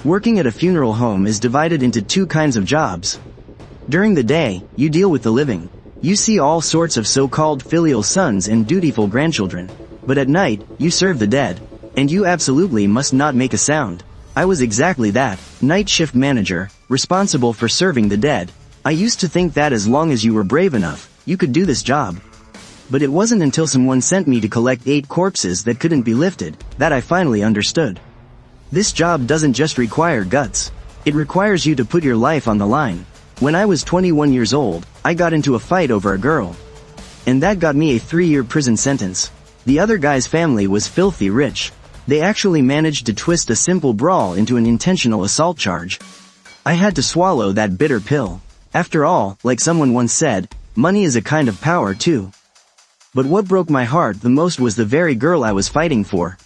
Working at a funeral home is divided into two kinds of jobs. During the day, you deal with the living. You see all sorts of so-called filial sons and dutiful grandchildren. But at night, you serve the dead. And you absolutely must not make a sound. I was exactly that, night shift manager, responsible for serving the dead. I used to think that as long as you were brave enough, you could do this job. But it wasn't until someone sent me to collect 8 corpses that couldn't be lifted, that I finally understood. This job doesn't just require guts. It requires you to put your life on the line. When I was 21 years old, I got into a fight over a girl. And that got me a 3-year prison sentence. The other guy's family was filthy rich. They actually managed to twist a simple brawl into an intentional assault charge. I had to swallow that bitter pill. After all, like someone once said, money is a kind of power too. But what broke my heart the most was the very girl I was fighting for.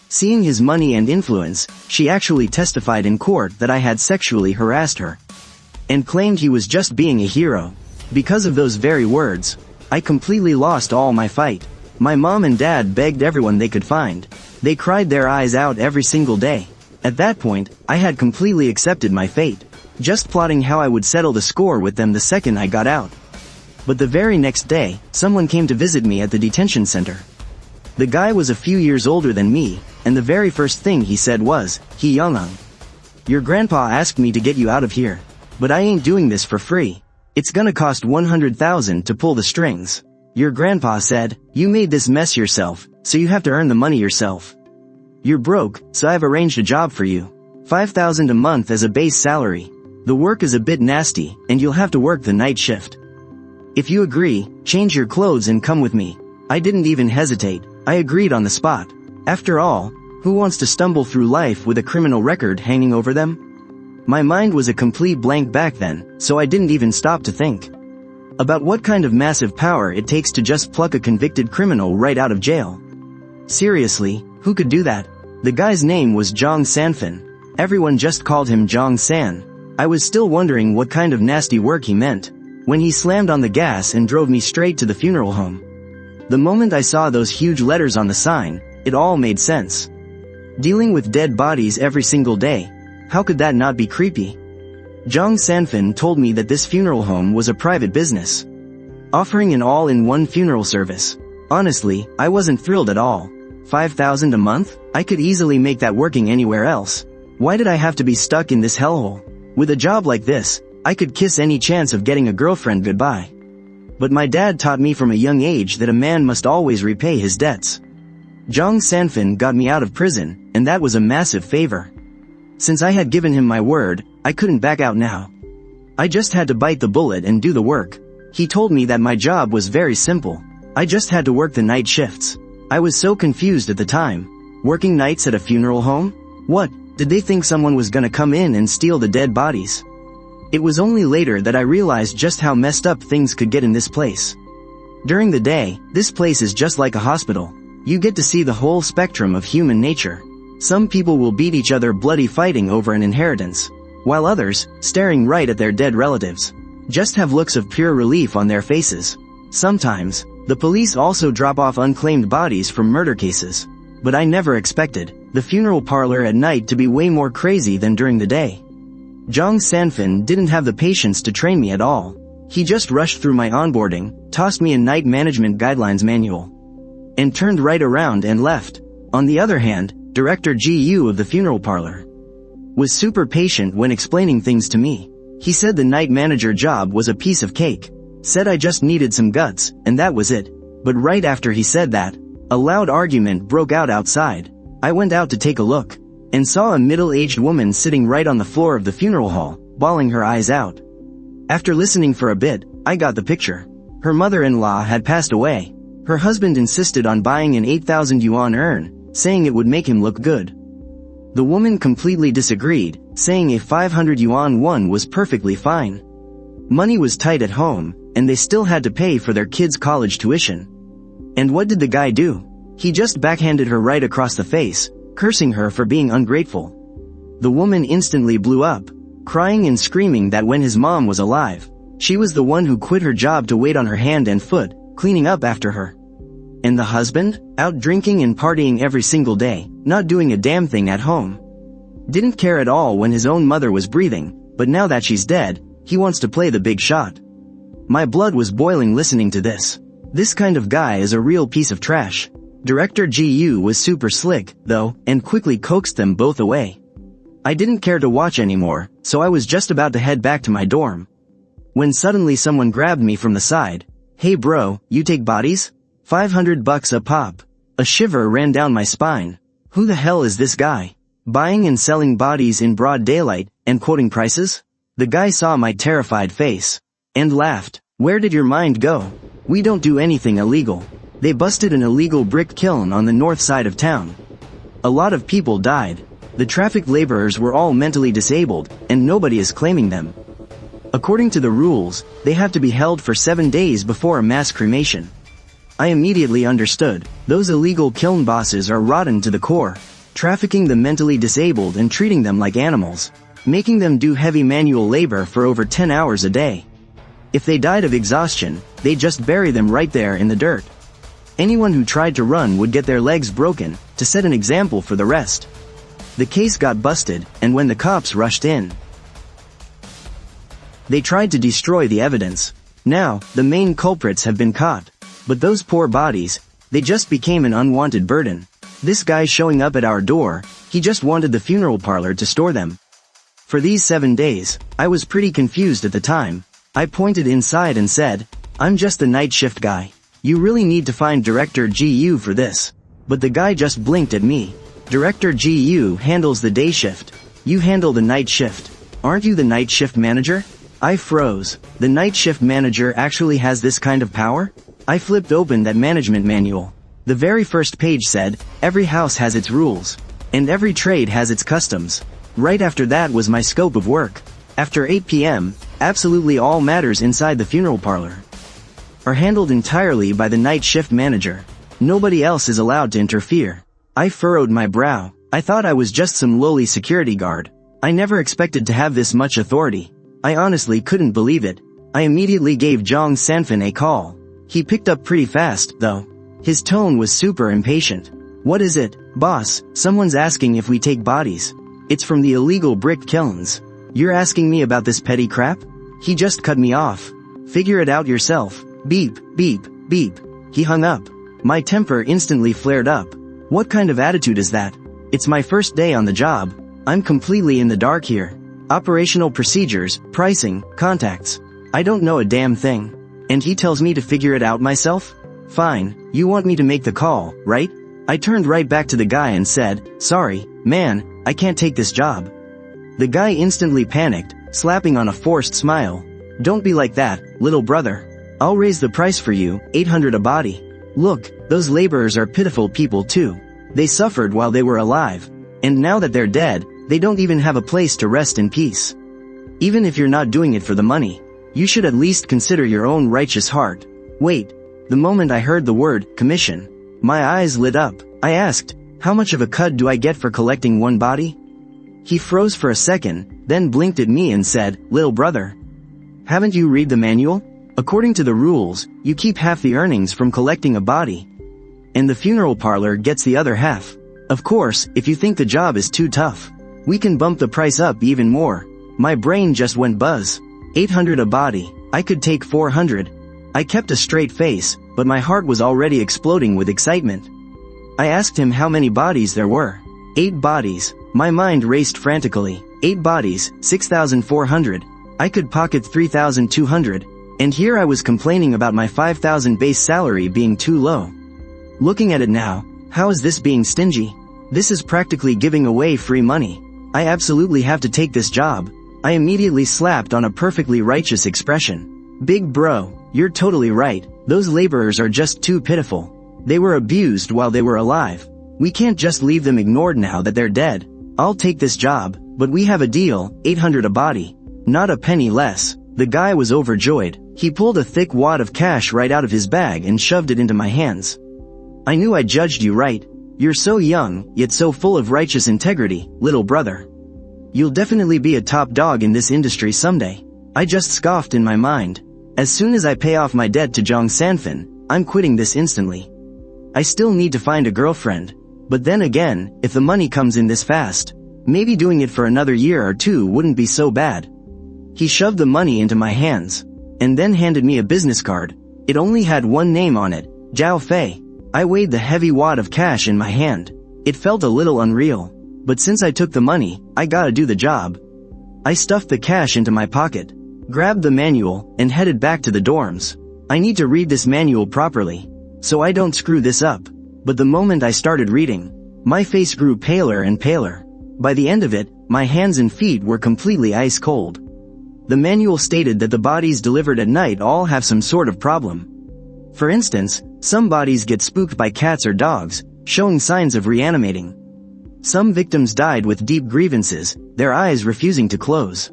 Seeing his money and influence, she actually testified in court that I had sexually harassed her. And claimed he was just being a hero. Because of those very words, I completely lost all my fight. My mom and dad begged everyone they could find. They cried their eyes out every single day. At that point, I had completely accepted my fate, just plotting how I would settle the score with them the second I got out. But the very next day, someone came to visit me at the detention center. The guy was a few years older than me, and the very first thing he said was, "He Young-ung. Your grandpa asked me to get you out of here. But I ain't doing this for free. It's gonna cost 100,000 to pull the strings. Your grandpa said, you made this mess yourself, so you have to earn the money yourself. You're broke, so I've arranged a job for you. 5,000 a month as a base salary. The work is a bit nasty, and you'll have to work the night shift. If you agree, change your clothes and come with me." I didn't even hesitate. I agreed on the spot. After all, who wants to stumble through life with a criminal record hanging over them? My mind was a complete blank back then, so I didn't even stop to think about what kind of massive power it takes to just pluck a convicted criminal right out of jail. Seriously, who could do that? The guy's name was Jong Sanfin. Everyone just called him Jong San. I was still wondering what kind of nasty work he meant, when he slammed on the gas and drove me straight to the funeral home. The moment I saw those huge letters on the sign, it all made sense. Dealing with dead bodies every single day, how could that not be creepy? Jong Sanfin told me that this funeral home was a private business, offering an all-in-one funeral service. Honestly, I wasn't thrilled at all. 5,000 a month? I could easily make that working anywhere else. Why did I have to be stuck in this hellhole? With a job like this, I could kiss any chance of getting a girlfriend goodbye. But my dad taught me from a young age that a man must always repay his debts. Jong Sanfin got me out of prison, and that was a massive favor. Since I had given him my word, I couldn't back out now. I just had to bite the bullet and do the work. He told me that my job was very simple. I just had to work the night shifts. I was so confused at the time. Working nights at a funeral home? What, did they think someone was gonna come in and steal the dead bodies? It was only later that I realized just how messed up things could get in this place. During the day, this place is just like a hospital. You get to see the whole spectrum of human nature. Some people will beat each other bloody fighting over an inheritance, while others, staring right at their dead relatives, just have looks of pure relief on their faces. Sometimes, the police also drop off unclaimed bodies from murder cases. But I never expected the funeral parlor at night to be way more crazy than during the day. Jong Sanfin didn't have the patience to train me at all. He just rushed through my onboarding, tossed me a night management guidelines manual, and turned right around and left. On the other hand, Director GU of the funeral parlor was super patient when explaining things to me. He said the night manager job was a piece of cake, said I just needed some guts, and that was it. But right after he said that, a loud argument broke out outside. I went out to take a look, and saw a middle-aged woman sitting right on the floor of the funeral hall, bawling her eyes out. After listening for a bit, I got the picture. Her mother-in-law had passed away. Her husband insisted on buying an 8,000 yuan urn, saying it would make him look good. The woman completely disagreed, saying a 500 yuan one was perfectly fine. Money was tight at home, and they still had to pay for their kids' college tuition. And what did the guy do? He just backhanded her right across the face, cursing her for being ungrateful. The woman instantly blew up, crying and screaming that when his mom was alive, she was the one who quit her job to wait on her hand and foot, cleaning up after her. And the husband? Out drinking and partying every single day, not doing a damn thing at home. Didn't care at all when his own mother was breathing, but now that she's dead, he wants to play the big shot. My blood was boiling listening to this. This kind of guy is a real piece of trash. Director GU was super slick, though, and quickly coaxed them both away. I didn't care to watch anymore, so I was just about to head back to my dorm, when suddenly someone grabbed me from the side. "Hey bro, you take bodies? $500 a pop." A shiver ran down my spine. Who the hell is this guy? Buying and selling bodies in broad daylight, and quoting prices? The guy saw my terrified face and laughed. "Where did your mind go? We don't do anything illegal." They busted an illegal brick kiln on the north side of town. A lot of people died. The traffic laborers were all mentally disabled, and nobody is claiming them. According to the rules, they have to be held for 7 days before a mass cremation. I immediately understood. Those illegal kiln bosses are rotten to the core, trafficking the mentally disabled and treating them like animals, making them do heavy manual labor for over 10 hours a day. If they died of exhaustion, they just bury them right there in the dirt. Anyone who tried to run would get their legs broken, to set an example for the rest. The case got busted, and when the cops rushed in, they tried to destroy the evidence. Now, the main culprits have been caught. But those poor bodies, they just became an unwanted burden. This guy showing up at our door, he just wanted the funeral parlor to store them. For these 7 days, I was pretty confused at the time. I pointed inside and said, "I'm just the night shift guy. You really need to find Director GU for this." But the guy just blinked at me. "Director GU handles the day shift. You handle the night shift. Aren't you the night shift manager?" I froze. The night shift manager actually has this kind of power? I flipped open that management manual. The very first page said, "Every house has its rules. And every trade has its customs." Right after that was my scope of work. After 8 p.m., absolutely all matters inside the funeral parlor are handled entirely by the night shift manager. Nobody else is allowed to interfere. I furrowed my brow. I thought I was just some lowly security guard. I never expected to have this much authority. I honestly couldn't believe it. I immediately gave Jong Sanfin a call. He picked up pretty fast, though. His tone was super impatient. "What is it, boss? Someone's asking if we take bodies. It's from the illegal brick kilns. You're asking me about this petty crap?" He just cut me off. "Figure it out yourself." Beep, beep, beep. He hung up. My temper instantly flared up. What kind of attitude is that? It's my first day on the job. I'm completely in the dark here. Operational procedures, pricing, contacts. I don't know a damn thing. And he tells me to figure it out myself? Fine, you want me to make the call, right? I turned right back to the guy and said, "Sorry, man, I can't take this job." The guy instantly panicked, slapping on a forced smile. "Don't be like that, little brother. I'll raise the price for you, 800 a body. Look, those laborers are pitiful people too. They suffered while they were alive. And now that they're dead, they don't even have a place to rest in peace. Even if you're not doing it for the money, you should at least consider your own righteous heart." Wait. The moment I heard the word, commission, my eyes lit up. I asked, "How much of a cut do I get for collecting one body?" He froze for a second, then blinked at me and said, "Little brother, haven't you read the manual? According to the rules, you keep half the earnings from collecting a body, and the funeral parlor gets the other half. Of course, if you think the job is too tough, we can bump the price up even more." My brain just went buzz. 800 a body. I could take 400. I kept a straight face, but my heart was already exploding with excitement. I asked him how many bodies there were. 8 bodies. My mind raced frantically. 8 bodies, 6,400. I could pocket 3,200. And here I was complaining about my 5,000 base salary being too low. Looking at it now, how is this being stingy? This is practically giving away free money. I absolutely have to take this job. I immediately slapped on a perfectly righteous expression. "Big bro, you're totally right. Those laborers are just too pitiful. They were abused while they were alive. We can't just leave them ignored now that they're dead. I'll take this job, but we have a deal, 800 a body. Not a penny less." The guy was overjoyed. He pulled a thick wad of cash right out of his bag and shoved it into my hands. "I knew I judged you right. You're so young, yet so full of righteous integrity, little brother. You'll definitely be a top dog in this industry someday." I just scoffed in my mind. As soon as I pay off my debt to Jong Sanfin, I'm quitting this instantly. I still need to find a girlfriend. But then again, if the money comes in this fast, Maybe doing it for another year or two wouldn't be so bad. He shoved the money into my hands, and then handed me a business card. It only had one name on it, Zhao Fei. I weighed the heavy wad of cash in my hand. It felt a little unreal, but since I took the money, I gotta do the job. I stuffed the cash into my pocket, grabbed the manual, and headed back to the dorms. I need to read this manual properly, so I don't screw this up. But the moment I started reading, my face grew paler and paler. By the end of it, my hands and feet were completely ice cold. The manual stated that the bodies delivered at night all have some sort of problem. For instance, some bodies get spooked by cats or dogs, showing signs of reanimating. Some victims died with deep grievances, their eyes refusing to close.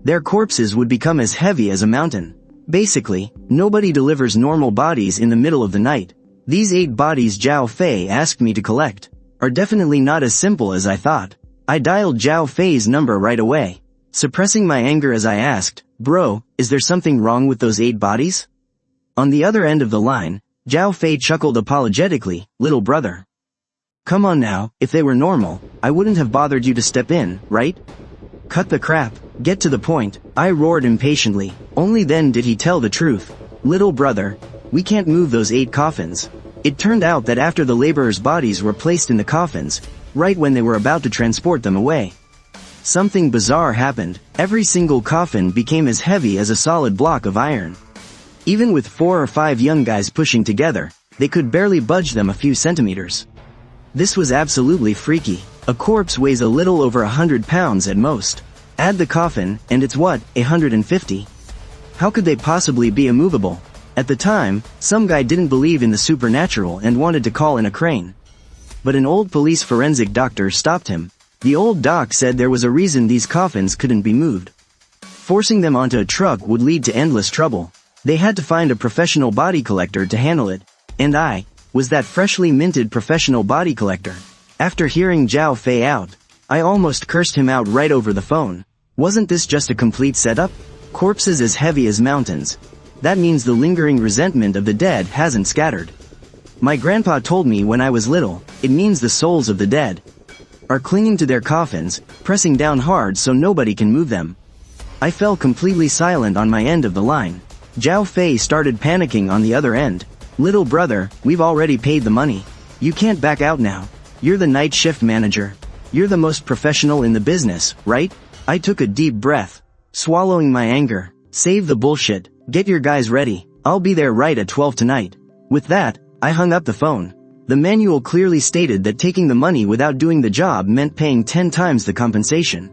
Their corpses would become as heavy as a mountain. Basically, nobody delivers normal bodies in the middle of the night. These 8 bodies Zhao Fei asked me to collect are definitely not as simple as I thought. I dialed Zhao Fei's number right away, suppressing my anger as I asked, "Bro, is there something wrong with those 8 bodies?" On the other end of the line, Zhao Fei chuckled apologetically, "Little brother. Come on now, if they were normal, I wouldn't have bothered you to step in, right? Cut the crap, get to the point," I roared impatiently. Only then did he tell the truth. "Little brother, we can't move those 8 coffins." It turned out that after the laborers' bodies were placed in the coffins, right when they were about to transport them away, something bizarre happened. Every single coffin became as heavy as a solid block of iron. Even with 4 or 5 young guys pushing together, they could barely budge them a few centimeters. This was absolutely freaky. A corpse weighs a little over 100 pounds at most. Add the coffin, and it's what, 150? How could they possibly be immovable? At the time, some guy didn't believe in the supernatural and wanted to call in a crane. But an old police forensic doctor stopped him. The old doc said there was a reason these coffins couldn't be moved. Forcing them onto a truck would lead to endless trouble. They had to find a professional body collector to handle it. And I was that freshly minted professional body collector. After hearing Zhao Fei out, I almost cursed him out right over the phone. Wasn't this just a complete setup? Corpses as heavy as mountains. That means the lingering resentment of the dead hasn't scattered. My grandpa told me when I was little, it means the souls of the dead are clinging to their coffins, pressing down hard so nobody can move them. I fell completely silent on my end of the line. Zhao Fei started panicking on the other end. "Little brother, we've already paid the money. You can't back out now. You're the night shift manager. You're the most professional in the business, right?" I took a deep breath, swallowing my anger. "Save the bullshit. Get your guys ready. I'll be there right at 12 tonight." With that, I hung up the phone. The manual clearly stated that taking the money without doing the job meant paying 10 times the compensation.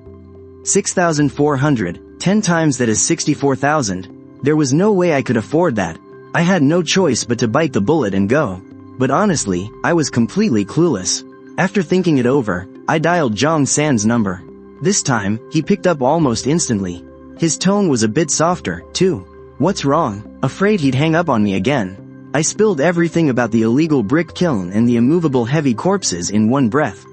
6,400, 10 times that is 64,000. There was no way I could afford that. I had no choice but to bite the bullet and go. But honestly, I was completely clueless. After thinking it over, I dialed Zhang San's number. This time, he picked up almost instantly. His tone was a bit softer, too. "What's wrong?" Afraid he'd hang up on me again, I spilled everything about the illegal brick kiln and the immovable heavy corpses in one breath.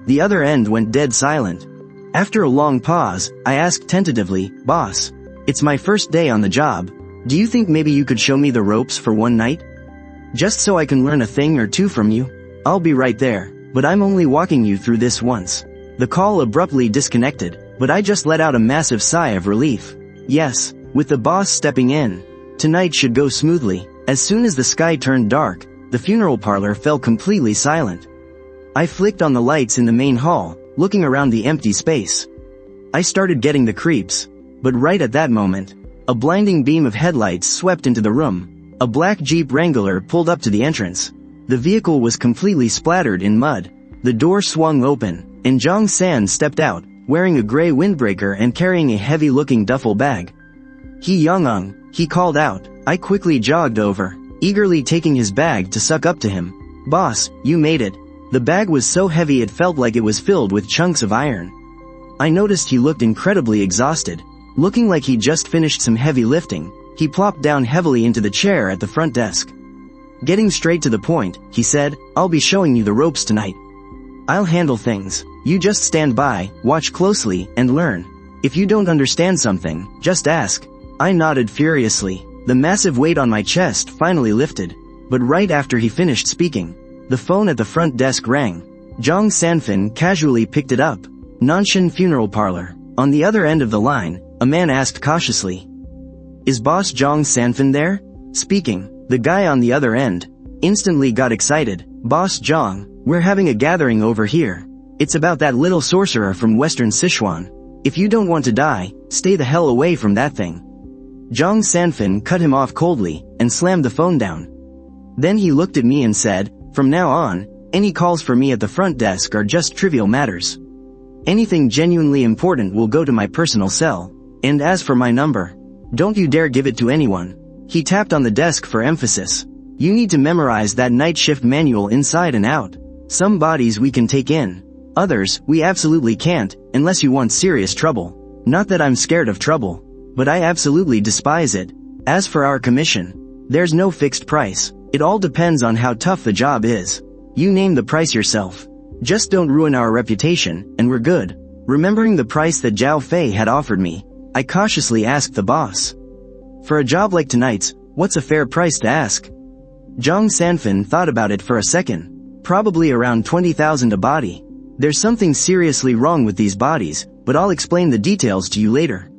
The other end went dead silent. After a long pause, I asked tentatively, "Boss, it's my first day on the job. Do you think maybe you could show me the ropes for one night? Just so I can learn a thing or two from you? I'll be right there, but I'm only walking you through this once." The call abruptly disconnected, but I just let out a massive sigh of relief. Yes, with the boss stepping in, tonight should go smoothly. As soon as the sky turned dark, the funeral parlor fell completely silent. I flicked on the lights in the main hall, looking around the empty space. I started getting the creeps, but right at that moment, a blinding beam of headlights swept into the room. A black Jeep Wrangler pulled up to the entrance. The vehicle was completely splattered in mud. The door swung open, and Zhang San stepped out, wearing a gray windbreaker and carrying a heavy-looking duffel bag. "He Young-ung," he called out. I quickly jogged over, eagerly taking his bag to suck up to him. "Boss, you made it." The bag was so heavy it felt like it was filled with chunks of iron. I noticed he looked incredibly exhausted. Looking like he just finished some heavy lifting, he plopped down heavily into the chair at the front desk. Getting straight to the point, he said, "I'll be showing you the ropes tonight. I'll handle things. You just stand by, watch closely, and learn. If you don't understand something, just ask." I nodded furiously. The massive weight on my chest finally lifted. But right after he finished speaking, the phone at the front desk rang. Zhang Sanfin casually picked it up. Nanshan Funeral Parlor. On the other end of the line, a man asked cautiously. Is Boss Zhang Sanfin there? Speaking. The guy on the other end instantly got excited. Boss Zhang, we're having a gathering over here. It's about that little sorcerer from Western Sichuan. If you don't want to die, stay the hell away from that thing. Zhang Sanfin cut him off coldly and slammed the phone down. Then he looked at me and said, from now on, any calls for me at the front desk are just trivial matters. Anything genuinely important will go to my personal cell. And as for my number, don't you dare give it to anyone. He tapped on the desk for emphasis. You need to memorize that night shift manual inside and out. Some bodies we can take in. Others, we absolutely can't, unless you want serious trouble. Not that I'm scared of trouble, but I absolutely despise it. As for our commission, there's no fixed price. It all depends on how tough the job is. You name the price yourself. Just don't ruin our reputation, and we're good. Remembering the price that Zhao Fei had offered me, I cautiously asked the boss. For a job like tonight's, what's a fair price to ask? Zhang Sanfin thought about it for a second. Probably around 20,000 a body. There's something seriously wrong with these bodies, but I'll explain the details to you later.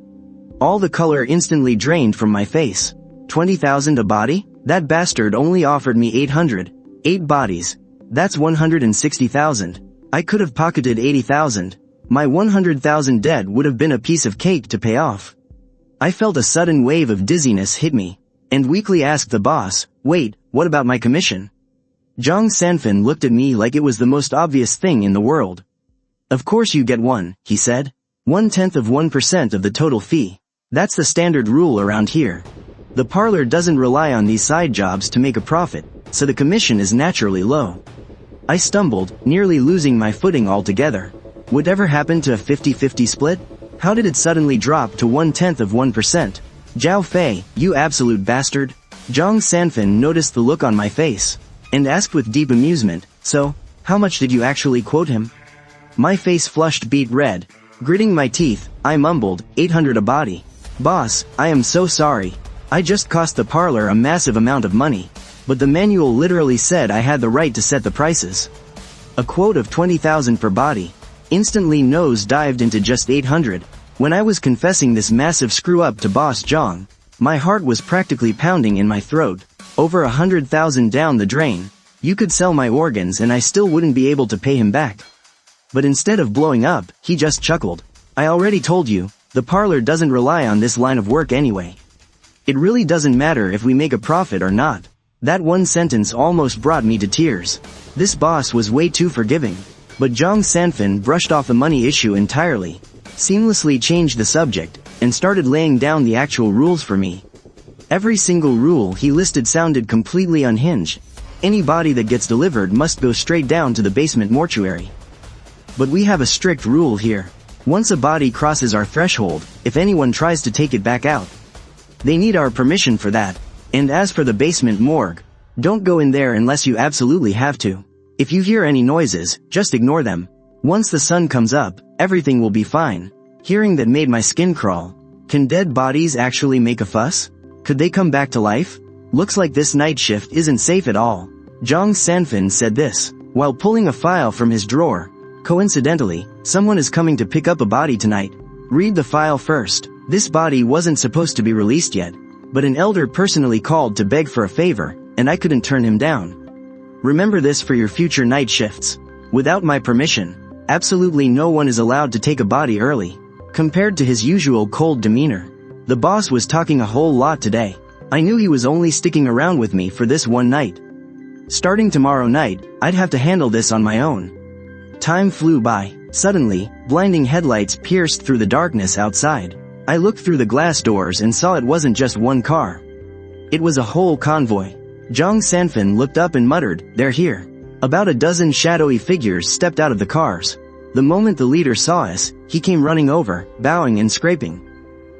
All the color instantly drained from my face. 20,000 a body? That bastard only offered me 800. 8 bodies. That's 160,000. I could have pocketed 80,000. My 100,000 debt would have been a piece of cake to pay off. I felt a sudden wave of dizziness hit me, and weakly asked the boss, wait, what about my commission? Zhang Sanfin looked at me like it was the most obvious thing in the world. Of course you get one, he said. 1/10 of 1% of the total fee. That's the standard rule around here. The parlor doesn't rely on these side jobs to make a profit, so the commission is naturally low. I stumbled, nearly losing my footing altogether. Whatever happened to a 50-50 split? How did it suddenly drop to 1/10 of 1%? Zhao Fei, you absolute bastard. Zhang Sanfin noticed the look on my face, and asked with deep amusement, so, how much did you actually quote him? My face flushed beet red. Gritting my teeth, I mumbled, 800 a body. Boss, I am so sorry. I just cost the parlor a massive amount of money, but the manual literally said I had the right to set the prices. A quote of 20,000 per body. Instantly nose dived into just 800. When I was confessing this massive screw-up to Boss Zhang, my heart was practically pounding in my throat. Over 100,000 down the drain. You could sell my organs and I still wouldn't be able to pay him back. But instead of blowing up, he just chuckled. I already told you, the parlor doesn't rely on this line of work anyway. It really doesn't matter if we make a profit or not. That one sentence almost brought me to tears. This boss was way too forgiving. But Zhang Sanfin brushed off the money issue entirely, seamlessly changed the subject, and started laying down the actual rules for me. Every single rule he listed sounded completely unhinged. Any body that gets delivered must go straight down to the basement mortuary. But we have a strict rule here. Once a body crosses our threshold, if anyone tries to take it back out, they need our permission for that. And as for the basement morgue, don't go in there unless you absolutely have to. If you hear any noises, just ignore them. Once the sun comes up, everything will be fine. Hearing that made my skin crawl. Can dead bodies actually make a fuss? Could they come back to life? Looks like this night shift isn't safe at all. Zhang Sanfin said this, while pulling a file from his drawer. Coincidentally, someone is coming to pick up a body tonight. Read the file first. This body wasn't supposed to be released yet, but an elder personally called to beg for a favor, and I couldn't turn him down. Remember this for your future night shifts. Without my permission, absolutely no one is allowed to take a body early. Compared to his usual cold demeanor, the boss was talking a whole lot today. I knew he was only sticking around with me for this one night. Starting tomorrow night, I'd have to handle this on my own. Time flew by. Suddenly, blinding headlights pierced through the darkness outside. I looked through the glass doors and saw it wasn't just one car. It was a whole convoy. Zhang Sanfin looked up and muttered, they're here. About a dozen shadowy figures stepped out of the cars. The moment the leader saw us, he came running over, bowing and scraping.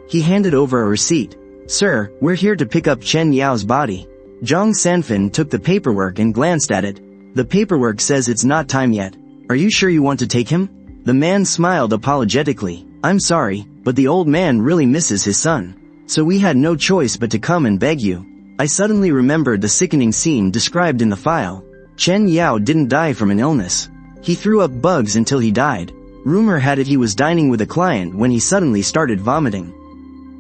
He handed over a receipt. Sir, we're here to pick up Chen Yao's body. Zhang Sanfin took the paperwork and glanced at it. The paperwork says it's not time yet. Are you sure you want to take him? The man smiled apologetically. I'm sorry, but the old man really misses his son. So we had no choice but to come and beg you. I suddenly remembered the sickening scene described in the file. Chen Yao didn't die from an illness. He threw up bugs until he died. Rumor had it he was dining with a client when he suddenly started vomiting.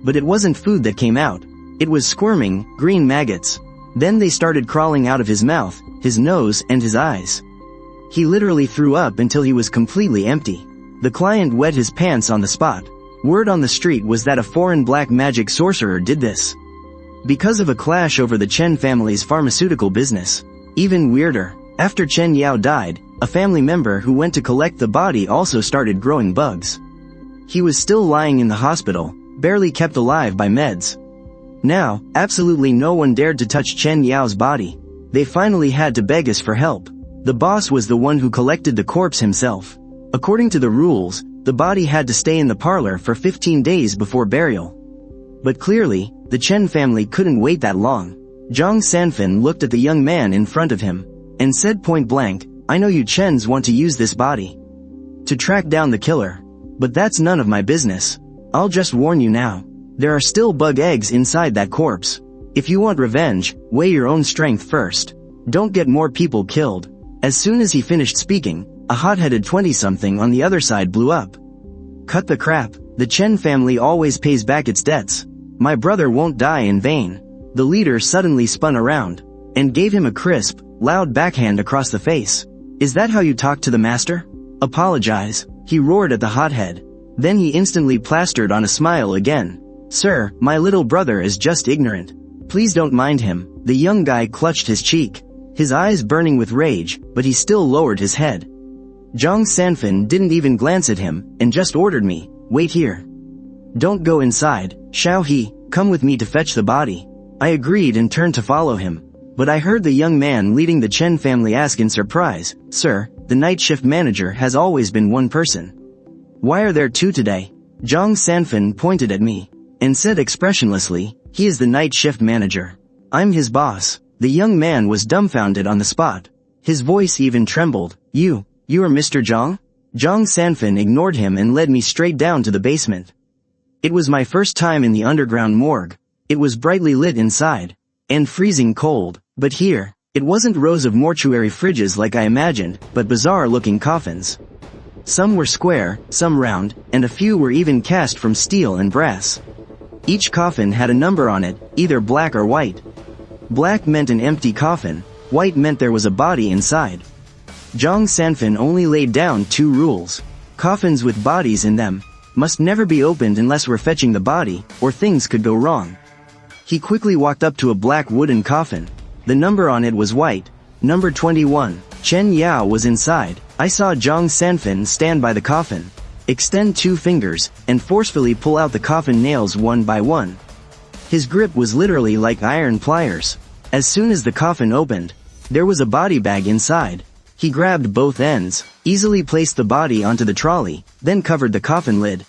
But it wasn't food that came out. It was squirming, green maggots. Then they started crawling out of his mouth, his nose, and his eyes. He literally threw up until he was completely empty. The client wet his pants on the spot. Word on the street was that a foreign black magic sorcerer did this. Because of a clash over the Chen family's pharmaceutical business. Even weirder, after Chen Yao died, a family member who went to collect the body also started growing bugs. He was still lying in the hospital, barely kept alive by meds. Now, absolutely no one dared to touch Chen Yao's body. They finally had to beg us for help. The boss was the one who collected the corpse himself. According to the rules, the body had to stay in the parlor for 15 days before burial. But clearly, the Chen family couldn't wait that long. Zhang Sanfin looked at the young man in front of him, and said point blank, "I know you Chens want to use this body to track down the killer. But that's none of my business. I'll just warn you now. There are still bug eggs inside that corpse. If you want revenge, weigh your own strength first. Don't get more people killed." As soon as he finished speaking, a hot-headed 20-something on the other side blew up. "Cut the crap. The Chen family always pays back its debts. My brother won't die in vain." The leader suddenly spun around and gave him a crisp, loud backhand across the face. "Is that how you talk to the master? Apologize," he roared at the hothead. Then he instantly plastered on a smile again. "Sir, my little brother is just ignorant. Please don't mind him." The young guy clutched his cheek, his eyes burning with rage, but he still lowered his head. Zhang Sanfin didn't even glance at him, and just ordered me, "Wait here. Don't go inside, Xiao He, come with me to fetch the body." I agreed and turned to follow him. But I heard the young man leading the Chen family ask in surprise, "Sir, the night shift manager has always been one person. Why are there two today?" Zhang Sanfin pointed at me, and said expressionlessly, "He is the night shift manager. I'm his boss." The young man was dumbfounded on the spot. His voice even trembled. You are Mr. Zhang?" Zhang Sanfin ignored him and led me straight down to the basement. It was my first time in the underground morgue. It was brightly lit inside, and freezing cold, but here, it wasn't rows of mortuary fridges like I imagined, but bizarre-looking coffins. Some were square, some round, and a few were even cast from steel and brass. Each coffin had a number on it, either black or white. Black meant an empty coffin, white meant there was a body inside. Zhang Sanfin only laid down two rules. Coffins with bodies in them must never be opened unless we're fetching the body, or things could go wrong. He quickly walked up to a black wooden coffin. The number on it was white, number 21. Chen Yao was inside. I saw Zhang Sanfin stand by the coffin, extend two fingers, and forcefully pull out the coffin nails one by one. His grip was literally like iron pliers. As soon as the coffin opened, there was a body bag inside. He grabbed both ends, easily placed the body onto the trolley, then covered the coffin lid,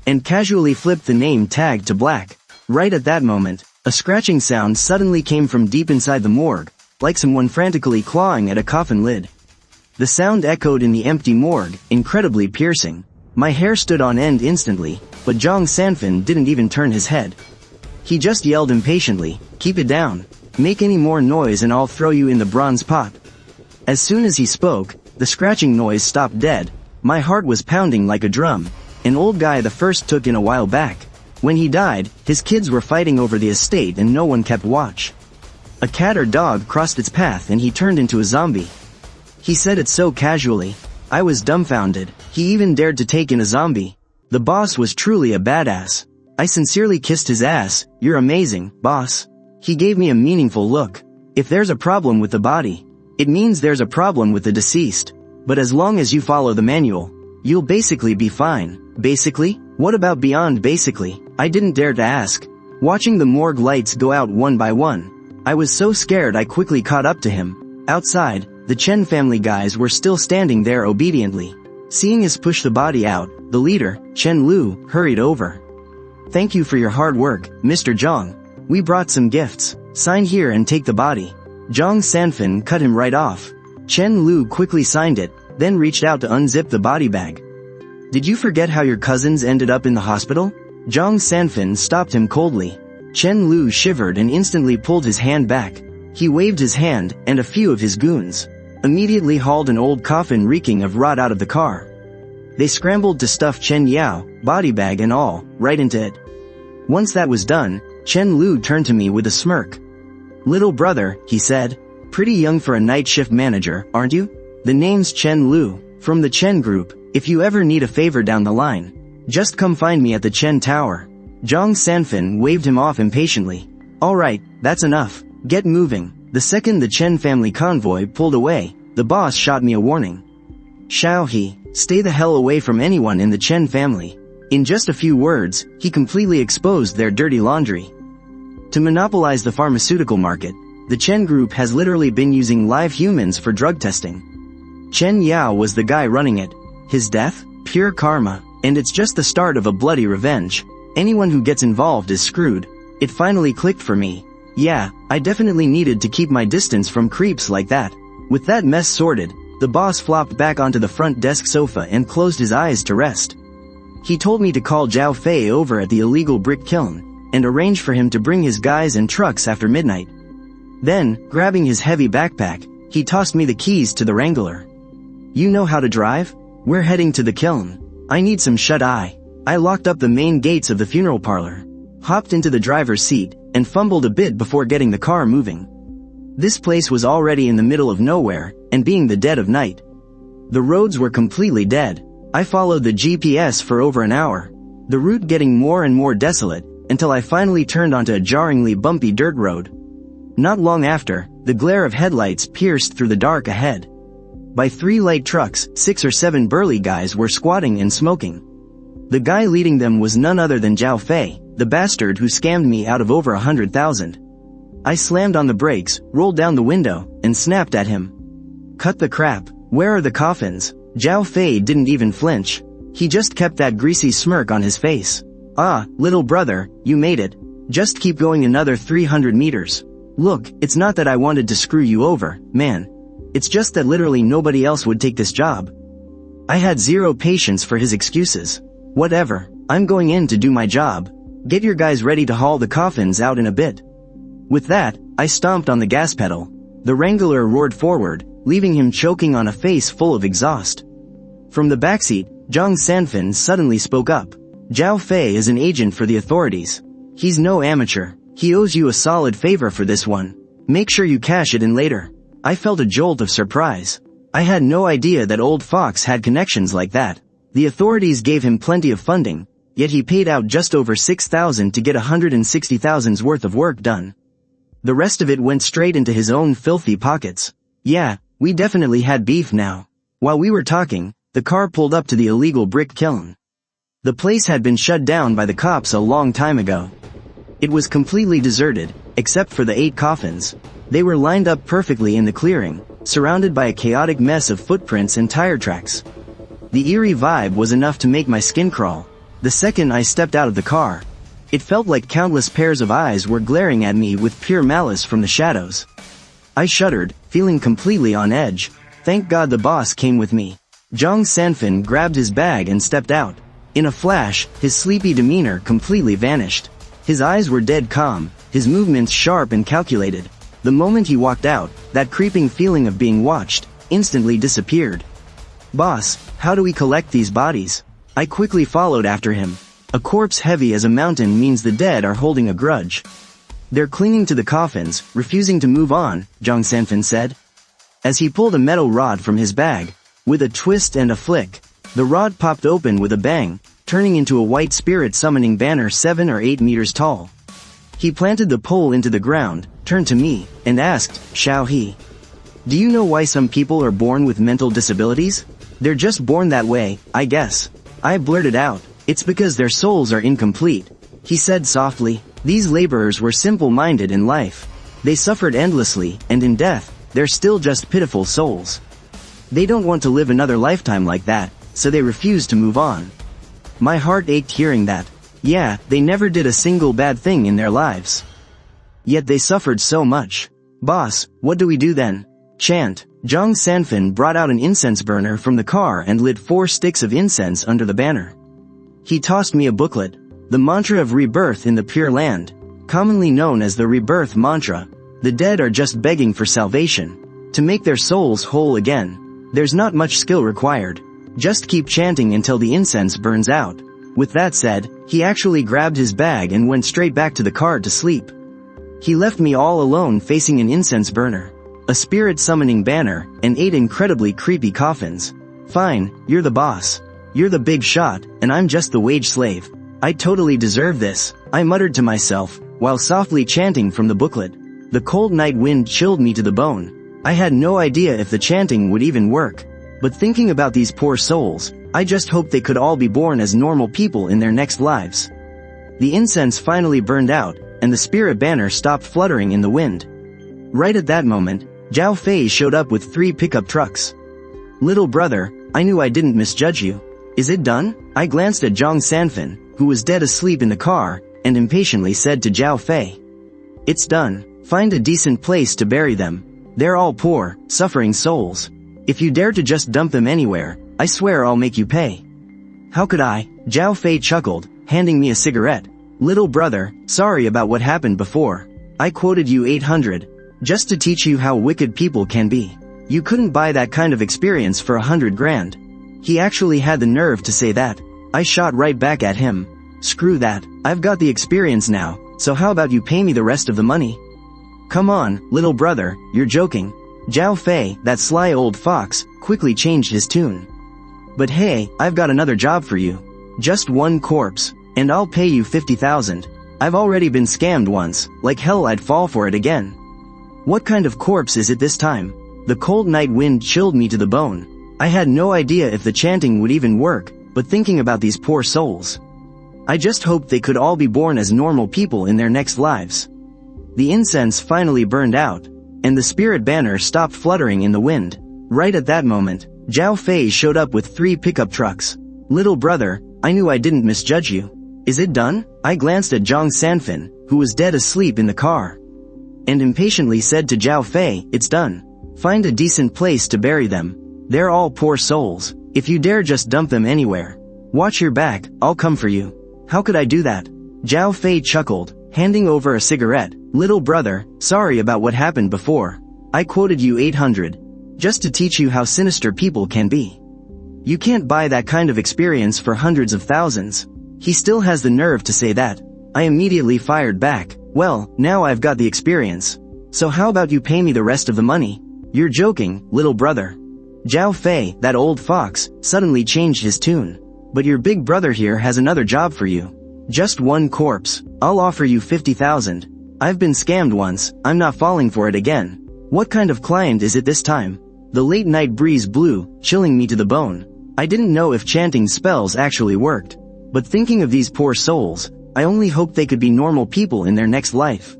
and casually flipped the name tag to black. Right at that moment, a scratching sound suddenly came from deep inside the morgue, like someone frantically clawing at a coffin lid. The sound echoed in the empty morgue, incredibly piercing. My hair stood on end instantly, but Zhang Sanfin didn't even turn his head. He just yelled impatiently, "Keep it down. Make any more noise and I'll throw you in the bronze pot." As soon as he spoke, the scratching noise stopped dead. My heart was pounding like a drum. An old guy the first took in a while back. When he died, his kids were fighting over the estate and no one kept watch. A cat or dog crossed its path and he turned into a zombie. He said it so casually. I was dumbfounded. He even dared to take in a zombie. The boss was truly a badass. I sincerely kissed his ass. "You're amazing, boss." He gave me a meaningful look. "If there's a problem with the body, it means there's a problem with the deceased. But as long as you follow the manual, you'll basically be fine." Basically? What about beyond basically? I didn't dare to ask. Watching the morgue lights go out one by one, I was so scared I quickly caught up to him. Outside, the Chen family guys were still standing there obediently. Seeing us push the body out, the leader, Chen Lu, hurried over. "Thank you for your hard work, Mr. Zhang. We brought some gifts. Sign here and take the body." Zhang Sanfin cut him right off. Chen Lu quickly signed it, then reached out to unzip the body bag. "Did you forget how your cousins ended up in the hospital?" Zhang Sanfin stopped him coldly. Chen Lu shivered and instantly pulled his hand back. He waved his hand, and a few of his goons immediately hauled an old coffin reeking of rot out of the car. They scrambled to stuff Chen Yao, body bag and all, right into it. Once that was done, Chen Lu turned to me with a smirk. "Little brother," he said. "Pretty young for a night shift manager, aren't you? The name's Chen Lu, from the Chen Group. If you ever need a favor down the line, just come find me at the Chen Tower." Zhang Sanfin waved him off impatiently. "Alright, that's enough. Get moving." The second the Chen family convoy pulled away, the boss shot me a warning. "Shao He, stay the hell away from anyone in the Chen family." In just a few words, he completely exposed their dirty laundry. To monopolize the pharmaceutical market, the Chen Group has literally been using live humans for drug testing. Chen Yao was the guy running it. His death? Pure karma. And it's just the start of a bloody revenge. Anyone who gets involved is screwed. It finally clicked for me. Yeah, I definitely needed to keep my distance from creeps like that. With that mess sorted, the boss flopped back onto the front desk sofa and closed his eyes to rest. He told me to call Zhao Fei over at the illegal brick kiln, and arrange for him to bring his guys and trucks after midnight. Then, grabbing his heavy backpack, he tossed me the keys to the Wrangler. "You know how to drive? We're heading to the kiln. I need some shut-eye." I locked up the main gates of the funeral parlor, hopped into the driver's seat, and fumbled a bit before getting the car moving. This place was already in the middle of nowhere, and being the dead of night, the roads were completely dead. I followed the GPS for over an hour, the route getting more and more desolate, until I finally turned onto a jarringly bumpy dirt road. Not long after, the glare of headlights pierced through the dark ahead. By 3 light trucks, 6 or 7 burly guys were squatting and smoking. The guy leading them was none other than Zhao Fei, the bastard who scammed me out of over 100,000. I slammed on the brakes, rolled down the window, and snapped at him. "Cut the crap. Where are the coffins?" Zhao Fei didn't even flinch. He just kept that greasy smirk on his face. "Ah, little brother, you made it. Just keep going another 300 meters. Look, it's not that I wanted to screw you over, man. It's just that literally nobody else would take this job." I had zero patience for his excuses. "Whatever, I'm going in to do my job. Get your guys ready to haul the coffins out in a bit." With that, I stomped on the gas pedal. The Wrangler roared forward, leaving him choking on a face full of exhaust. From the backseat, Zhang Sanfin suddenly spoke up. "Zhao Fei is an agent for the authorities. He's no amateur. He owes you a solid favor for this one. Make sure you cash it in later." I felt a jolt of surprise. I had no idea that old Fox had connections like that. The authorities gave him plenty of funding, yet he paid out just over 6,000 to get 160,000's worth of work done. The rest of it went straight into his own filthy pockets. Yeah, we definitely had beef now. While we were talking, the car pulled up to the illegal brick kiln. The place had been shut down by the cops a long time ago. It was completely deserted, except for the 8 coffins. They were lined up perfectly in the clearing, surrounded by a chaotic mess of footprints and tire tracks. The eerie vibe was enough to make my skin crawl. The second I stepped out of the car, it felt like countless pairs of eyes were glaring at me with pure malice from the shadows. I shuddered, feeling completely on edge. Thank God the boss came with me. Zhang Sanfin grabbed his bag and stepped out. In a flash, his sleepy demeanor completely vanished. His eyes were dead calm, his movements sharp and calculated. The moment he walked out, that creeping feeling of being watched instantly disappeared. "Boss, how do we collect these bodies?" I quickly followed after him. A corpse heavy as a mountain means the dead are holding a grudge. "They're clinging to the coffins, refusing to move on," Zhang Sanfin said. As he pulled a metal rod from his bag, with a twist and a flick, the rod popped open with a bang, turning into a white spirit summoning banner 7 or 8 meters tall. He planted the pole into the ground, turned to me, and asked, "Shao He, do you know why some people are born with mental disabilities?" "They're just born that way, I guess." I blurted out, "It's because their souls are incomplete." He said softly, "These laborers were simple-minded in life. They suffered endlessly, and in death, they're still just pitiful souls. They don't want to live another lifetime like that, so they refuse to move on." My heart ached hearing that. Yeah, they never did a single bad thing in their lives. Yet they suffered so much. "Boss, what do we do then?" "Chant." Zhang Sanfin brought out an incense burner from the car and lit 4 sticks of incense under the banner. He tossed me a booklet, the mantra of rebirth in the Pure Land, commonly known as the rebirth mantra. The dead are just begging for salvation, to make their souls whole again. There's not much skill required. Just keep chanting until the incense burns out. With that said, he actually grabbed his bag and went straight back to the car to sleep. He left me all alone facing an incense burner, a spirit summoning banner, and 8 incredibly creepy coffins. Fine, you're the boss. You're the big shot, and I'm just the wage slave. I totally deserve this, I muttered to myself, while softly chanting from the booklet. The cold night wind chilled me to the bone. I had no idea if the chanting would even work. But thinking about these poor souls, I just hoped they could all be born as normal people in their next lives. The incense finally burned out, and the spirit banner stopped fluttering in the wind. Right at that moment, Zhao Fei showed up with 3 pickup trucks. Little brother, I knew I didn't misjudge you. Is it done? I glanced at Zhang Sanfin, who was dead asleep in the car, and impatiently said to Zhao Fei. It's done. Find a decent place to bury them. They're all poor, suffering souls. If you dare to just dump them anywhere, I swear I'll make you pay. How could I? Zhao Fei chuckled, handing me a cigarette. Little brother, sorry about what happened before. I quoted you 800. Just to teach you how wicked people can be. You couldn't buy that kind of experience for 100 grand. He actually had the nerve to say that. I shot right back at him. Screw that, I've got the experience now, so how about you pay me the rest of the money? Come on, little brother, you're joking. Zhao Fei, that sly old fox, quickly changed his tune. But hey, I've got another job for you. Just 1 corpse, and I'll pay you 50,000. I've already been scammed once, like hell I'd fall for it again. What kind of corpse is it this time? The cold night wind chilled me to the bone. I had no idea if the chanting would even work, but thinking about these poor souls, I just hoped they could all be born as normal people in their next lives. The incense finally burned out, and the spirit banner stopped fluttering in the wind. Right at that moment, Zhao Fei showed up with 3 pickup trucks. Little brother, I knew I didn't misjudge you. Is it done? I glanced at Zhang Sanfin, who was dead asleep in the car, and impatiently said to Zhao Fei, it's done. Find a decent place to bury them. They're all poor souls. If you dare just dump them anywhere, watch your back, I'll come for you. How could I do that? Zhao Fei chuckled, handing over a cigarette. Little brother, sorry about what happened before. I quoted you 800. Just to teach you how sinister people can be. You can't buy that kind of experience for hundreds of thousands. He still has the nerve to say that. I immediately fired back. Well, now I've got the experience. So how about you pay me the rest of the money? You're joking, little brother. Zhao Fei, that old fox, suddenly changed his tune. But your big brother here has another job for you. Just 1 corpse. I'll offer you 50,000. I've been scammed once, I'm not falling for it again. What kind of client is it this time? The late night breeze blew, chilling me to the bone. I didn't know if chanting spells actually worked. But thinking of these poor souls, I only hoped they could be normal people in their next life.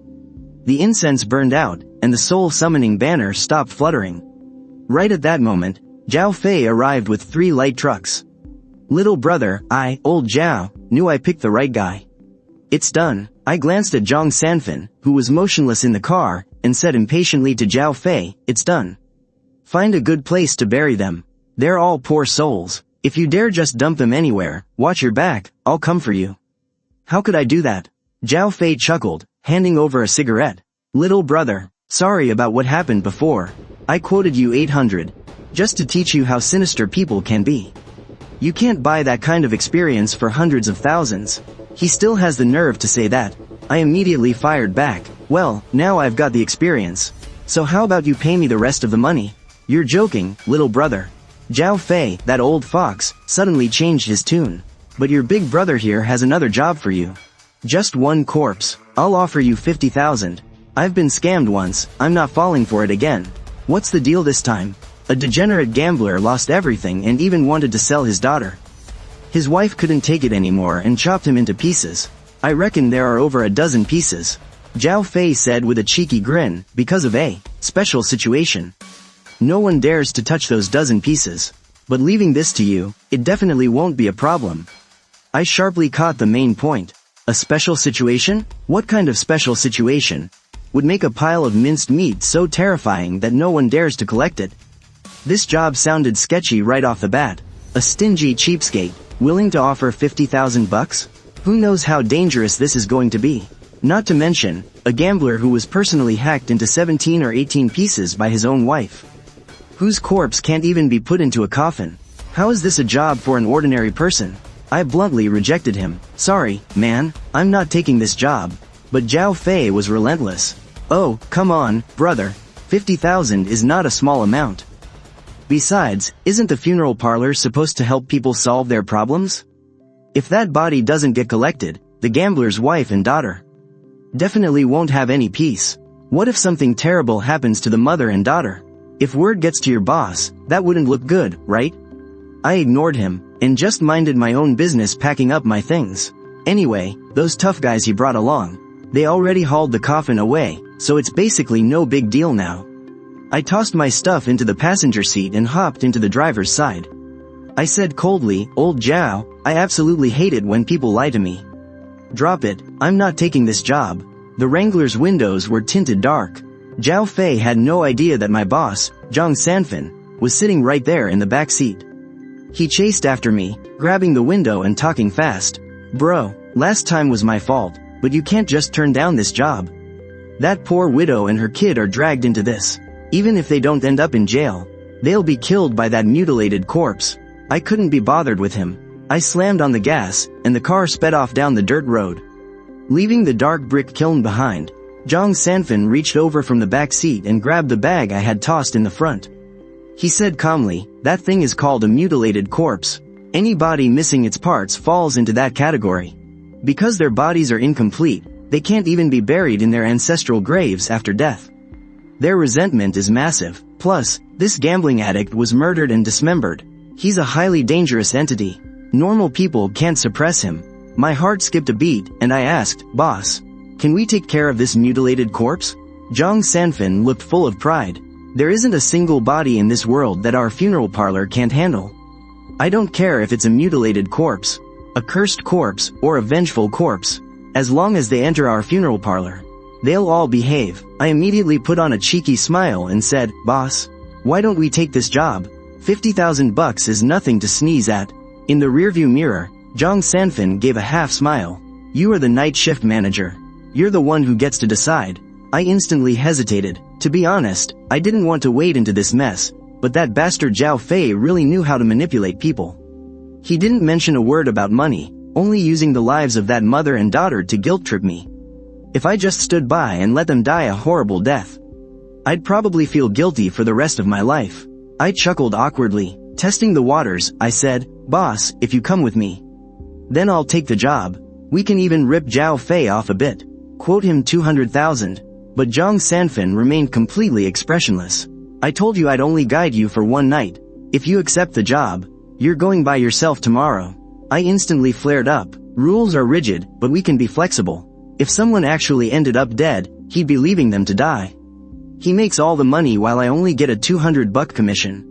The incense burned out, and the soul-summoning banner stopped fluttering. Right at that moment, Zhao Fei arrived with 3 light trucks. Little brother, old Zhao, knew I picked the right guy. It's done. I glanced at Zhang Sanfin, who was motionless in the car, and said impatiently to Zhao Fei, it's done. Find a good place to bury them. They're all poor souls. If you dare just dump them anywhere, watch your back, I'll come for you. How could I do that? Zhao Fei chuckled, handing over a cigarette. Little brother, sorry about what happened before. I quoted you 800. Just to teach you how sinister people can be. You can't buy that kind of experience for hundreds of thousands. He still has the nerve to say that. I immediately fired back. Well, now I've got the experience. So how about you pay me the rest of the money? You're joking, little brother. Zhao Fei, that old fox, suddenly changed his tune. But your big brother here has another job for you. Just 1 corpse. I'll offer you 50,000. I've been scammed once, I'm not falling for it again. What's the deal this time? A degenerate gambler lost everything and even wanted to sell his daughter. His wife couldn't take it anymore and chopped him into pieces. I reckon there are over a dozen pieces. Zhao Fei said with a cheeky grin, because of a special situation. No one dares to touch those dozen pieces. But leaving this to you, it definitely won't be a problem. I sharply caught the main point. A special situation? What kind of special situation would make a pile of minced meat so terrifying that no one dares to collect it? This job sounded sketchy right off the bat. A stingy cheapskate, willing to offer 50,000 bucks? Who knows how dangerous this is going to be? Not to mention, a gambler who was personally hacked into 17 or 18 pieces by his own wife. Whose corpse can't even be put into a coffin? How is this a job for an ordinary person? I bluntly rejected him. Sorry, man, I'm not taking this job. But Zhao Fei was relentless. Oh, come on, brother. 50,000 is not a small amount. Besides, isn't the funeral parlor supposed to help people solve their problems? If that body doesn't get collected, the gambler's wife and daughter definitely won't have any peace. What if something terrible happens to the mother and daughter? If word gets to your boss, that wouldn't look good, right? I ignored him, and just minded my own business packing up my things. Anyway, those tough guys he brought along, they already hauled the coffin away, so it's basically no big deal now. I tossed my stuff into the passenger seat and hopped into the driver's side. I said coldly, "Old Zhao, I absolutely hate it when people lie to me. Drop it, I'm not taking this job." The Wrangler's windows were tinted dark. Zhao Fei had no idea that my boss, Zhang Sanfin, was sitting right there in the back seat. He chased after me, grabbing the window and talking fast. "Bro, last time was my fault, but you can't just turn down this job. That poor widow and her kid are dragged into this. Even if they don't end up in jail, they'll be killed by that mutilated corpse." I couldn't be bothered with him. I slammed on the gas, and the car sped off down the dirt road. Leaving the dark brick kiln behind, Zhang Sanfin reached over from the back seat and grabbed the bag I had tossed in the front. He said calmly, "That thing is called a mutilated corpse. Any body missing its parts falls into that category. Because their bodies are incomplete, they can't even be buried in their ancestral graves after death. Their resentment is massive. Plus, this gambling addict was murdered and dismembered. He's a highly dangerous entity. Normal people can't suppress him." My heart skipped a beat, and I asked, "Boss, can we take care of this mutilated corpse?" Zhang Sanfin looked full of pride. "There isn't a single body in this world that our funeral parlor can't handle. I don't care if it's a mutilated corpse, a cursed corpse, or a vengeful corpse. As long as they enter our funeral parlor, they'll all behave." I immediately put on a cheeky smile and said, "Boss, why don't we take this job? $50,000 is nothing to sneeze at." In the rearview mirror, Zhang Sanfin gave a half smile. "You are the night shift manager. You're the one who gets to decide." I instantly hesitated. To be honest, I didn't want to wade into this mess, but that bastard Zhao Fei really knew how to manipulate people. He didn't mention a word about money, only using the lives of that mother and daughter to guilt-trip me. If I just stood by and let them die a horrible death, I'd probably feel guilty for the rest of my life. I chuckled awkwardly. Testing the waters, I said, "Boss, if you come with me, then I'll take the job. We can even rip Zhao Fei off a bit. Quote him 200,000. But Zhang Sanfin remained completely expressionless. "I told you I'd only guide you for one night. If you accept the job, you're going by yourself tomorrow." I instantly flared up. "Rules are rigid, but we can be flexible. If someone actually ended up dead, he'd be leaving them to die. He makes all the money while I only get a $200 commission.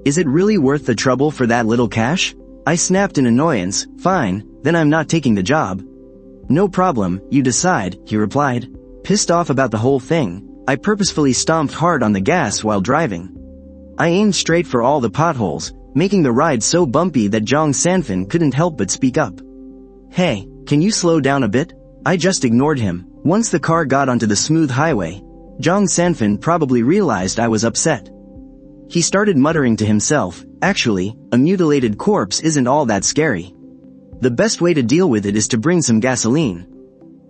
Is it really worth the trouble for that little cash?" I snapped in annoyance. "Fine, then I'm not taking the job." "No problem, you decide," he replied. Pissed off about the whole thing, I purposefully stomped hard on the gas while driving. I aimed straight for all the potholes, making the ride so bumpy that Zhang Sanfin couldn't help but speak up. "Hey, can you slow down a bit?" I just ignored him. Once the car got onto the smooth highway, Zhang Sanfin probably realized I was upset. He started muttering to himself, "Actually, a mutilated corpse isn't all that scary. The best way to deal with it is to bring some gasoline.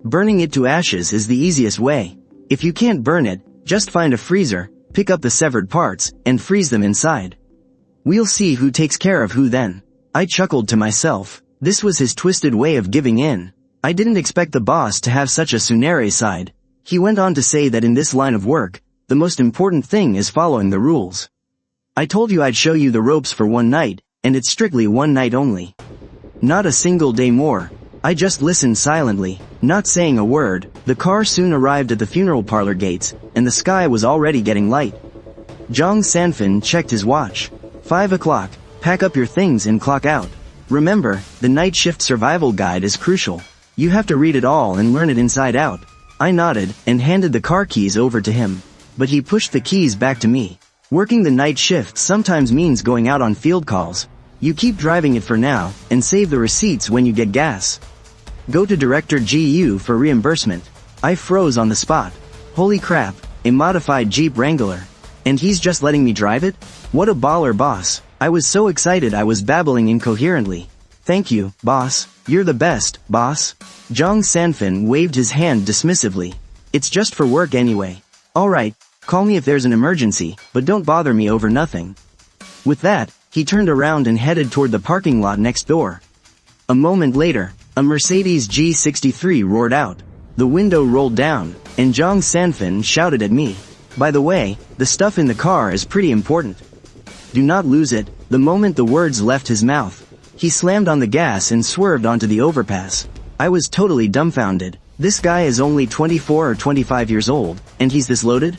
Burning it to ashes is the easiest way. If you can't burn it, just find a freezer, pick up the severed parts, and freeze them inside. We'll see who takes care of who then." I chuckled to myself. This was his twisted way of giving in. I didn't expect the boss to have such a Tsunere side. He went on to say that in this line of work, the most important thing is following the rules. "I told you I'd show you the ropes for one night, and it's strictly one night only. Not a single day more." I just listened silently, not saying a word. The car soon arrived at the funeral parlor gates, and the sky was already getting light. Zhang Sanfin checked his watch. 5 o'clock, pack up your things and clock out. Remember, the night shift survival guide is crucial. You have to read it all and learn it inside out. I nodded, and handed the car keys over to him. But he pushed the keys back to me. Working the night shift sometimes means going out on field calls. You keep driving it for now, and save the receipts when you get gas. Go to Director GU for reimbursement. I froze on the spot. Holy crap, a modified Jeep Wrangler. And he's just letting me drive it? What a baller, boss. I was so excited I was babbling incoherently. Thank you, boss. You're the best, boss. Zhang Sanfin waved his hand dismissively. It's just for work anyway. Alright, call me if there's an emergency, but don't bother me over nothing. With that, he turned around and headed toward the parking lot next door. A moment later, a Mercedes G63 roared out. The window rolled down, and Zhang Sanfin shouted at me. By the way, the stuff in the car is pretty important. Do not lose it. The moment the words left his mouth, he slammed on the gas and swerved onto the overpass. I was totally dumbfounded. This guy is only 24 or 25 years old, and he's this loaded?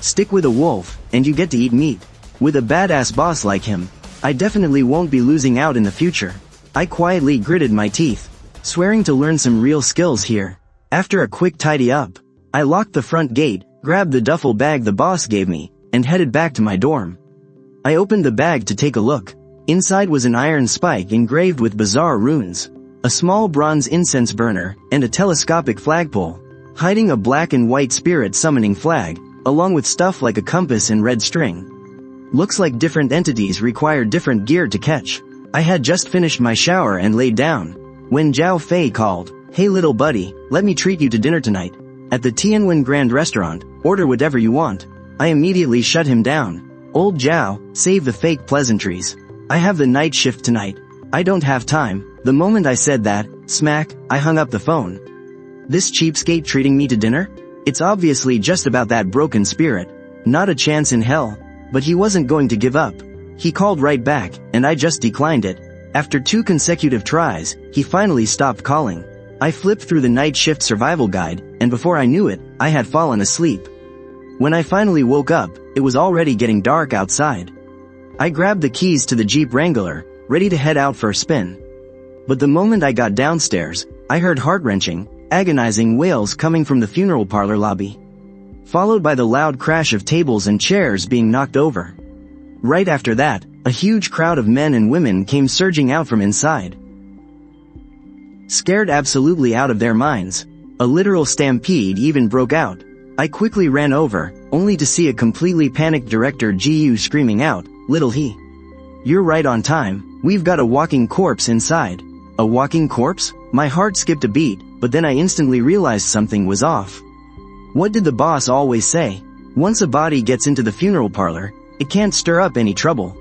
Stick with a wolf, and you get to eat meat. With a badass boss like him, I definitely won't be losing out in the future. I quietly gritted my teeth, swearing to learn some real skills here. After a quick tidy up, I locked the front gate, grabbed the duffel bag the boss gave me, and headed back to my dorm. I opened the bag to take a look. Inside was an iron spike engraved with bizarre runes, a small bronze incense burner, and a telescopic flagpole, hiding a black and white spirit summoning flag, along with stuff like a compass and red string. Looks like different entities require different gear to catch. I had just finished my shower and laid down, when Zhao Fei called, "Hey little buddy, let me treat you to dinner tonight. At the Tianwen Grand Restaurant, order whatever you want." I immediately shut him down. Old Zhao, save the fake pleasantries. I have the night shift tonight. I don't have time. The moment I said that, smack, I hung up the phone. This cheapskate treating me to dinner? It's obviously just about that broken spirit. Not a chance in hell. But he wasn't going to give up. He called right back, and I just declined it. After 2 consecutive tries, he finally stopped calling. I flipped through the night shift survival guide, and before I knew it, I had fallen asleep. When I finally woke up, it was already getting dark outside. I grabbed the keys to the Jeep Wrangler, ready to head out for a spin. But the moment I got downstairs, I heard heart-wrenching, agonizing wails coming from the funeral parlor lobby, followed by the loud crash of tables and chairs being knocked over. Right after that, a huge crowd of men and women came surging out from inside. Scared absolutely out of their minds. A literal stampede even broke out. I quickly ran over, only to see a completely panicked director Gu screaming out, "Little he. You're right on time, we've got a walking corpse inside." A walking corpse? My heart skipped a beat, but then I instantly realized something was off. What did the boss always say? Once a body gets into the funeral parlor, it can't stir up any trouble.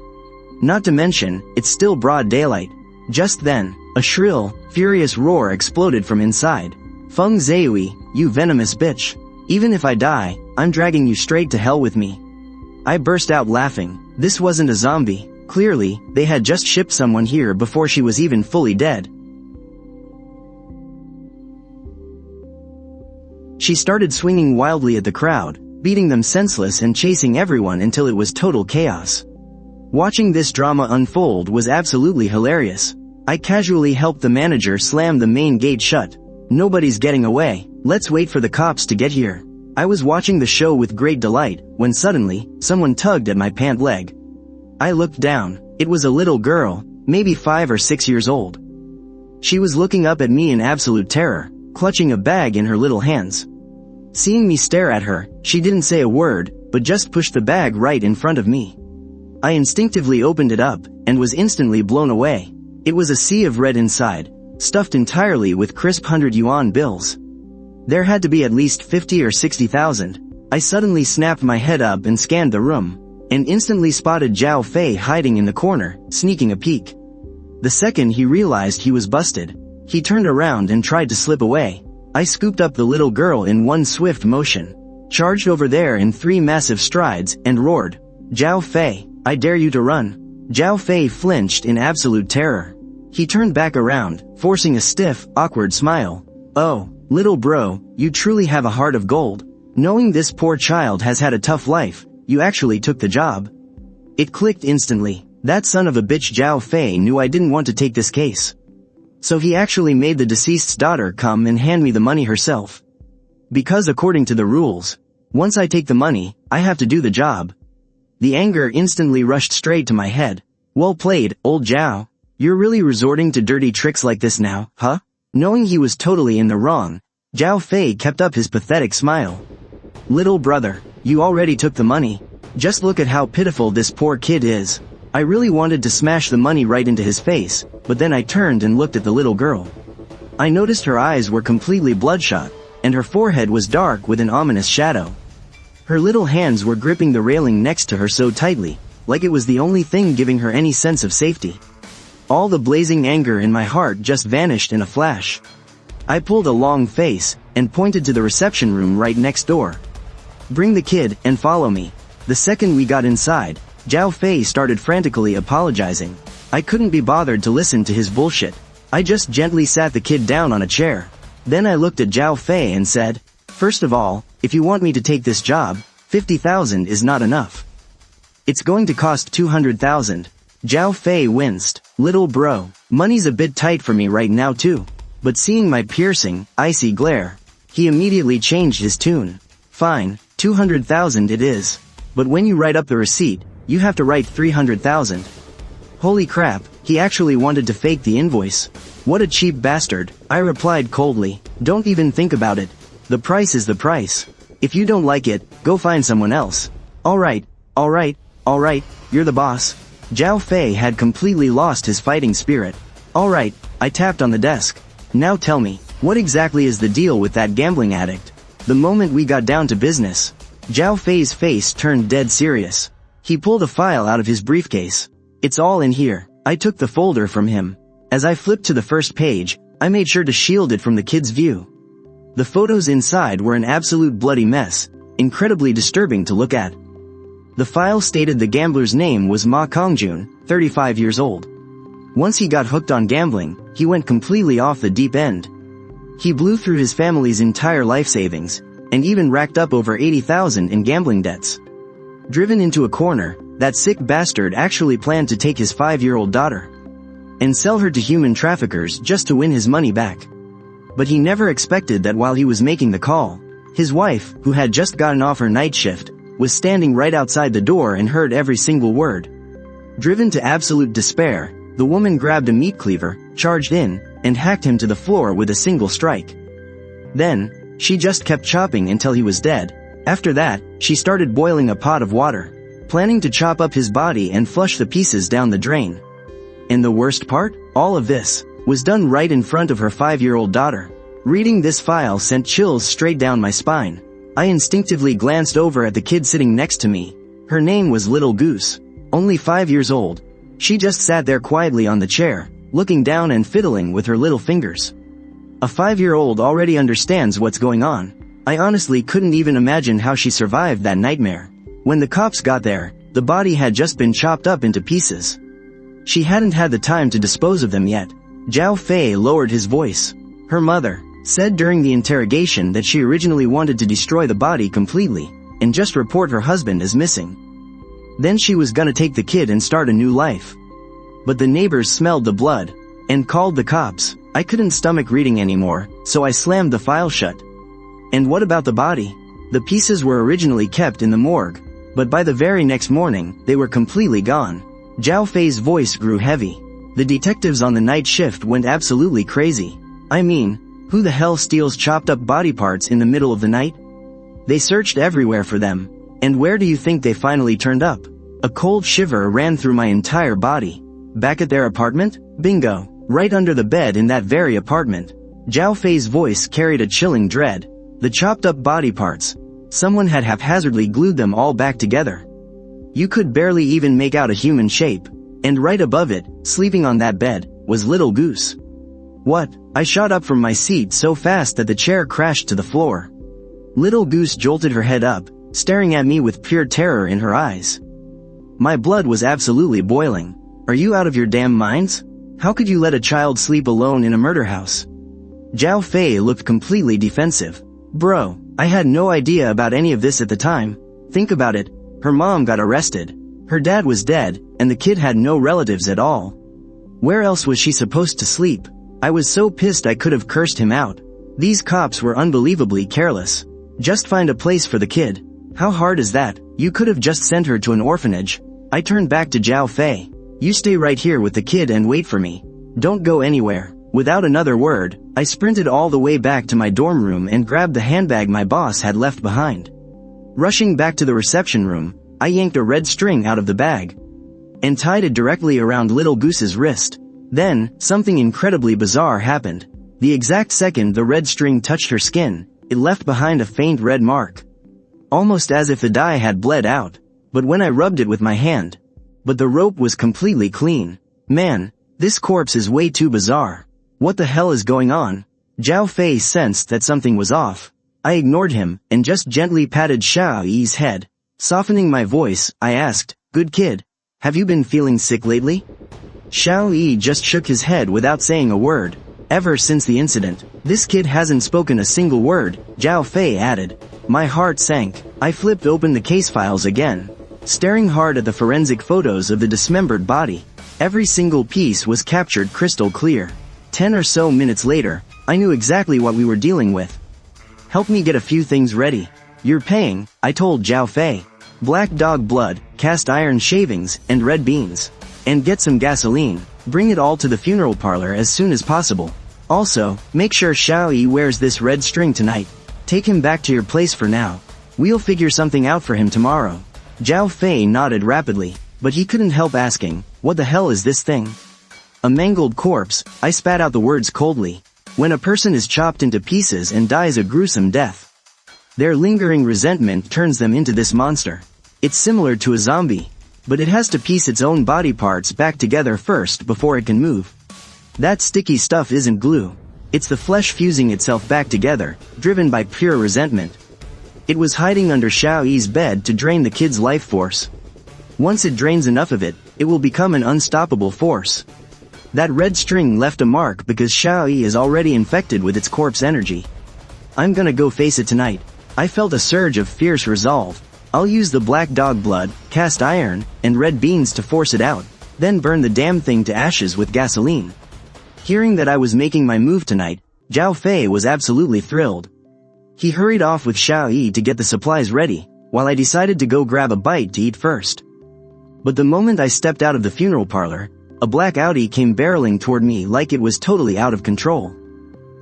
Not to mention, it's still broad daylight. Just then, a shrill, furious roar exploded from inside. "Feng Zheui, you venomous bitch. Even if I die, I'm dragging you straight to hell with me." I burst out laughing. This wasn't a zombie. Clearly, they had just shipped someone here before she was even fully dead. She started swinging wildly at the crowd, beating them senseless and chasing everyone until it was total chaos. Watching this drama unfold was absolutely hilarious. I casually helped the manager slam the main gate shut. Nobody's getting away. Let's wait for the cops to get here. I was watching the show with great delight, when suddenly, someone tugged at my pant leg. I looked down. It was a little girl, maybe 5 or 6 years old. She was looking up at me in absolute terror, clutching a bag in her little hands. Seeing me stare at her, she didn't say a word, but just pushed the bag right in front of me. I instinctively opened it up, and was instantly blown away. It was a sea of red inside, stuffed entirely with crisp 100 yuan bills. There had to be at least 50 or 60,000. I suddenly snapped my head up and scanned the room, and instantly spotted Zhao Fei hiding in the corner, sneaking a peek. The second he realized he was busted, he turned around and tried to slip away. I scooped up the little girl in one swift motion, charged over there in 3 massive strides, and roared, "Zhao Fei, I dare you to run." Zhao Fei flinched in absolute terror. He turned back around, forcing a stiff, awkward smile. "Oh, little bro, you truly have a heart of gold. Knowing this poor child has had a tough life, you actually took the job." It clicked instantly. That son of a bitch Zhao Fei knew I didn't want to take this case. So he actually made the deceased's daughter come and hand me the money herself. Because according to the rules, once I take the money, I have to do the job. The anger instantly rushed straight to my head. Well played, old Zhao. You're really resorting to dirty tricks like this now, huh? Knowing he was totally in the wrong, Zhao Fei kept up his pathetic smile. "Little brother, you already took the money. Just look at how pitiful this poor kid is. I really wanted to smash the money right into his face, but then I turned and looked at the little girl. I noticed her eyes were completely bloodshot, and her forehead was dark with an ominous shadow. Her little hands were gripping the railing next to her so tightly, like it was the only thing giving her any sense of safety. All the blazing anger in my heart just vanished in a flash. I pulled a long face, and pointed to the reception room right next door. "Bring the kid, and follow me." The second we got inside, Zhao Fei started frantically apologizing. I couldn't be bothered to listen to his bullshit. I just gently sat the kid down on a chair. Then I looked at Zhao Fei and said, "First of all, if you want me to take this job, 50,000 is not enough. It's going to cost 200,000. Zhao Fei winced. "Little bro, money's a bit tight for me right now too." But seeing my piercing, icy glare, he immediately changed his tune. "Fine, 200,000 it is. But when you write up the receipt, you have to write 300,000. Holy crap, he actually wanted to fake the invoice. What a cheap bastard, I replied coldly. Don't even think about it. The price is the price. If you don't like it, go find someone else. Alright, you're the boss. Zhao Fei had completely lost his fighting spirit. Alright, I tapped on the desk. Now tell me, what exactly is the deal with that gambling addict? The moment we got down to business, Zhao Fei's face turned dead serious. He pulled a file out of his briefcase. It's all in here. I took the folder from him. As I flipped to the first page, I made sure to shield it from the kid's view. The photos inside were an absolute bloody mess, incredibly disturbing to look at. The file stated the gambler's name was Ma Kongjun, 35 years old. Once he got hooked on gambling, he went completely off the deep end. He blew through his family's entire life savings, and even racked up over 80,000 in gambling debts. Driven into a corner, that sick bastard actually planned to take his 5-year-old daughter and sell her to human traffickers just to win his money back. But he never expected that while he was making the call, his wife, who had just gotten off her night shift, was standing right outside the door and heard every single word. Driven to absolute despair, the woman grabbed a meat cleaver, charged in, and hacked him to the floor with a single strike. Then, she just kept chopping until he was dead. After that, she started boiling a pot of water, planning to chop up his body and flush the pieces down the drain. And the worst part? All of this was done right in front of her 5-year-old daughter. Reading this file sent chills straight down my spine. I instinctively glanced over at the kid sitting next to me. Her name was Little Goose. Only 5 years old. She just sat there quietly on the chair, looking down and fiddling with her little fingers. A 5-year-old already understands what's going on. I honestly couldn't even imagine how she survived that nightmare. When the cops got there, the body had just been chopped up into pieces. She hadn't had the time to dispose of them yet. Zhao Fei lowered his voice. Her mother said during the interrogation that she originally wanted to destroy the body completely, and just report her husband as missing. Then she was gonna take the kid and start a new life. But the neighbors smelled the blood, and called the cops. I couldn't stomach reading anymore, so I slammed the file shut. And what about the body? The pieces were originally kept in the morgue, but by the very next morning, they were completely gone. Zhao Fei's voice grew heavy. The detectives on the night shift went absolutely crazy. I mean, who the hell steals chopped up body parts in the middle of the night? They searched everywhere for them. And where do you think they finally turned up? A cold shiver ran through my entire body. Back at their apartment? Bingo. Right under the bed in that very apartment. Zhao Fei's voice carried a chilling dread. The chopped up body parts. Someone had haphazardly glued them all back together. You could barely even make out a human shape. And right above it, sleeping on that bed, was Little Goose. What? I shot up from my seat so fast that the chair crashed to the floor. Little Goose jolted her head up, staring at me with pure terror in her eyes. My blood was absolutely boiling. Are you out of your damn minds? How could you let a child sleep alone in a murder house? Zhao Fei looked completely defensive. Bro, I had no idea about any of this at the time. Think about it. Her mom got arrested. Her dad was dead, and the kid had no relatives at all. Where else was she supposed to sleep? I was so pissed I could have cursed him out. These cops were unbelievably careless. Just find a place for the kid. How hard is that? You could have just sent her to an orphanage. I turned back to Zhao Fei. You stay right here with the kid and wait for me. Don't go anywhere. Without another word, I sprinted all the way back to my dorm room and grabbed the handbag my boss had left behind. Rushing back to the reception room, I yanked a red string out of the bag and tied it directly around Little Goose's wrist. Then, something incredibly bizarre happened. The exact second the red string touched her skin, it left behind a faint red mark. Almost as if the dye had bled out. But when I rubbed it with my hand, the rope was completely clean. Man, this corpse is way too bizarre. What the hell is going on? Zhao Fei sensed that something was off. I ignored him, and just gently patted Xiao Yi's head. Softening my voice, I asked, "Good kid, have you been feeling sick lately?" Xiao Yi just shook his head without saying a word. Ever since the incident, this kid hasn't spoken a single word, Zhao Fei added. My heart sank. I flipped open the case files again, staring hard at the forensic photos of the dismembered body. Every single piece was captured crystal clear. 10 or so minutes later, I knew exactly what we were dealing with. Help me get a few things ready. You're paying, I told Zhao Fei. Black dog blood, cast iron shavings, and red beans. And get some gasoline. Bring it all to the funeral parlor as soon as possible. Also, make sure Xiao Yi wears this red string tonight. Take him back to your place for now. We'll figure something out for him tomorrow. Zhao Fei nodded rapidly, but he couldn't help asking, what the hell is this thing? A mangled corpse, I spat out the words coldly. When a person is chopped into pieces and dies a gruesome death, their lingering resentment turns them into this monster. It's similar to a zombie, but it has to piece its own body parts back together first before it can move. That sticky stuff isn't glue. It's the flesh fusing itself back together, driven by pure resentment. It was hiding under Xiao Yi's bed to drain the kid's life force. Once it drains enough of it, it will become an unstoppable force. That red string left a mark because Xiao Yi is already infected with its corpse energy. I'm gonna go face it tonight. I felt a surge of fierce resolve. I'll use the black dog blood, cast iron, and red beans to force it out, then burn the damn thing to ashes with gasoline. Hearing that I was making my move tonight, Zhao Fei was absolutely thrilled. He hurried off with Xiao Yi to get the supplies ready, while I decided to go grab a bite to eat first. But the moment I stepped out of the funeral parlor, a black Audi came barreling toward me like it was totally out of control.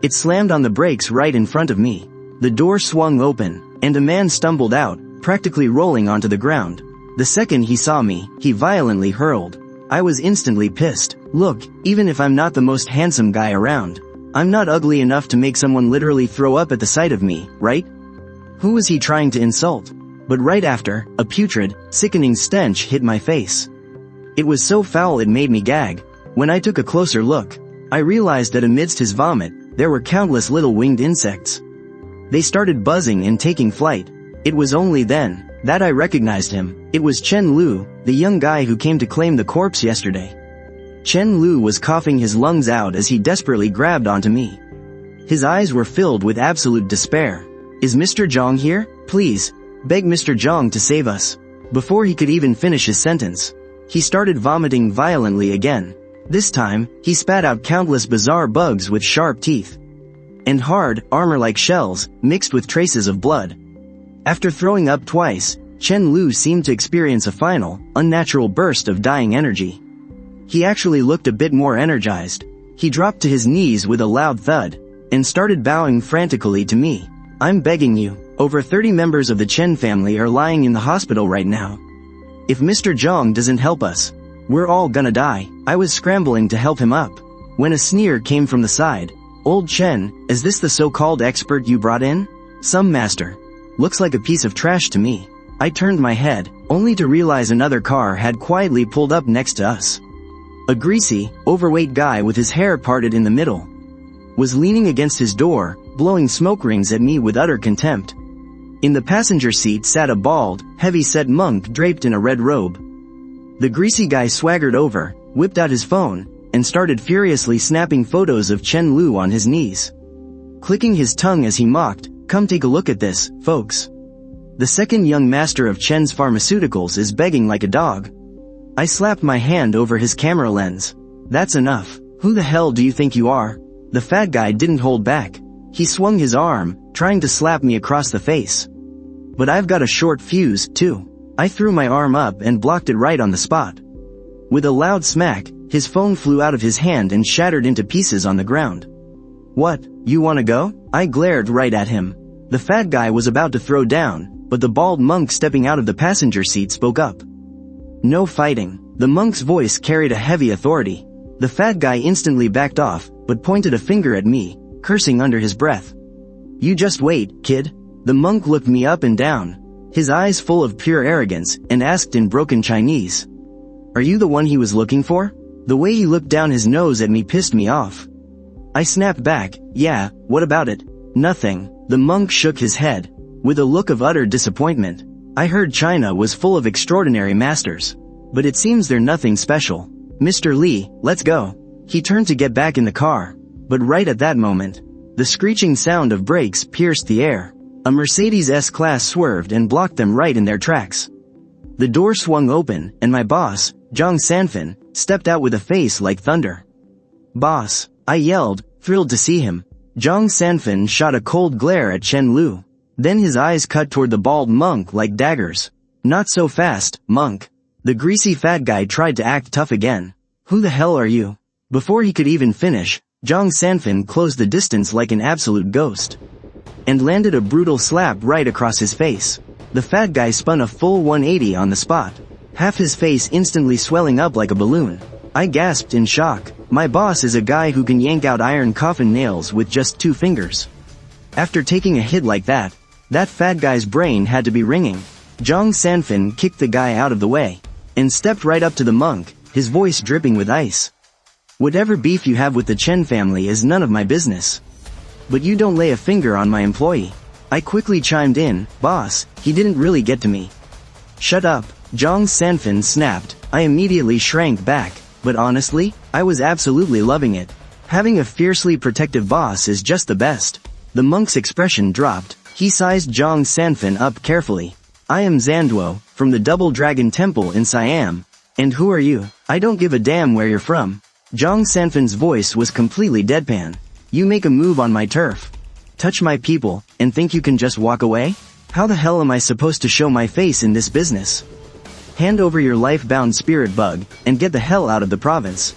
It slammed on the brakes right in front of me. The door swung open, and a man stumbled out, practically rolling onto the ground. The second he saw me, he violently hurled. I was instantly pissed. Look, even if I'm not the most handsome guy around, I'm not ugly enough to make someone literally throw up at the sight of me, right? Who was he trying to insult? But right after, a putrid, sickening stench hit my face. It was so foul it made me gag. When I took a closer look, I realized that amidst his vomit, there were countless little winged insects. They started buzzing and taking flight. It was only then that I recognized him. It was Chen Lu, the young guy who came to claim the corpse yesterday. Chen Lu was coughing his lungs out as he desperately grabbed onto me. His eyes were filled with absolute despair. Is Mr. Zhang here? Please, beg Mr. Zhang to save us. Before he could even finish his sentence, he started vomiting violently again. This time, he spat out countless bizarre bugs with sharp teeth and hard, armor-like shells, mixed with traces of blood. After throwing up twice, Chen Lu seemed to experience a final, unnatural burst of dying energy. He actually looked a bit more energized. He dropped to his knees with a loud thud, and started bowing frantically to me. I'm begging you, over 30 members of the Chen family are lying in the hospital right now. If Mr. Zhang doesn't help us, we're all gonna die. I was scrambling to help him up, when a sneer came from the side. Old Chen, is this the so-called expert you brought in? Some master. Looks like a piece of trash to me. I turned my head, only to realize another car had quietly pulled up next to us. A greasy, overweight guy with his hair parted in the middle was leaning against his door, blowing smoke rings at me with utter contempt. In the passenger seat sat a bald, heavy-set monk draped in a red robe. The greasy guy swaggered over, whipped out his phone, and started furiously snapping photos of Chen Lu on his knees, clicking his tongue as he mocked, "Come take a look at this, folks. The second young master of Chen's pharmaceuticals is begging like a dog." I slapped my hand over his camera lens. That's enough. Who the hell do you think you are? The fat guy didn't hold back. He swung his arm, trying to slap me across the face. But I've got a short fuse, too. I threw my arm up and blocked it right on the spot. With a loud smack, his phone flew out of his hand and shattered into pieces on the ground. What, you wanna go? I glared right at him. The fat guy was about to throw down, but the bald monk stepping out of the passenger seat spoke up. "No fighting." The monk's voice carried a heavy authority. The fat guy instantly backed off, but pointed a finger at me, cursing under his breath. "You just wait, kid." The monk looked me up and down, his eyes full of pure arrogance, and asked in broken Chinese, "Are you the one he was looking for?" The way he looked down his nose at me pissed me off. I snapped back, "Yeah, what about it?" "Nothing." The monk shook his head, with a look of utter disappointment. "I heard China was full of extraordinary masters, but it seems they're nothing special. Mr. Lee, let's go." He turned to get back in the car, but right at that moment, the screeching sound of brakes pierced the air. A Mercedes S-Class swerved and blocked them right in their tracks. The door swung open, and my boss, Zhang Sanfin, stepped out with a face like thunder. "Boss," I yelled, thrilled to see him. Zhang Sanfin shot a cold glare at Chen Lu. Then his eyes cut toward the bald monk like daggers. "Not so fast, monk." The greasy fat guy tried to act tough again. "Who the hell are you?" Before he could even finish, Zhang Sanfin closed the distance like an absolute ghost, and landed a brutal slap right across his face. The fat guy spun a full 180 on the spot, half his face instantly swelling up like a balloon. I gasped in shock. My boss is a guy who can yank out iron coffin nails with just 2 fingers. After taking a hit like that fat guy's brain had to be ringing. Zhang Sanfin kicked the guy out of the way, and stepped right up to the monk, his voice dripping with ice. "Whatever beef you have with the Chen family is none of my business. But you don't lay a finger on my employee." I quickly chimed in, "Boss, he didn't really get to me." "Shut up," Zhang Sanfin snapped. I immediately shrank back, but honestly, I was absolutely loving it. Having a fiercely protective boss is just the best. The monk's expression dropped. He sized Zhang Sanfin up carefully. "I am Zanduo, from the Double Dragon Temple in Siam. And who are you?" "I don't give a damn where you're from." Zhang Sanfin's voice was completely deadpan. "You make a move on my turf, touch my people, and think you can just walk away? How the hell am I supposed to show my face in this business? Hand over your life-bound spirit bug, and get the hell out of the province.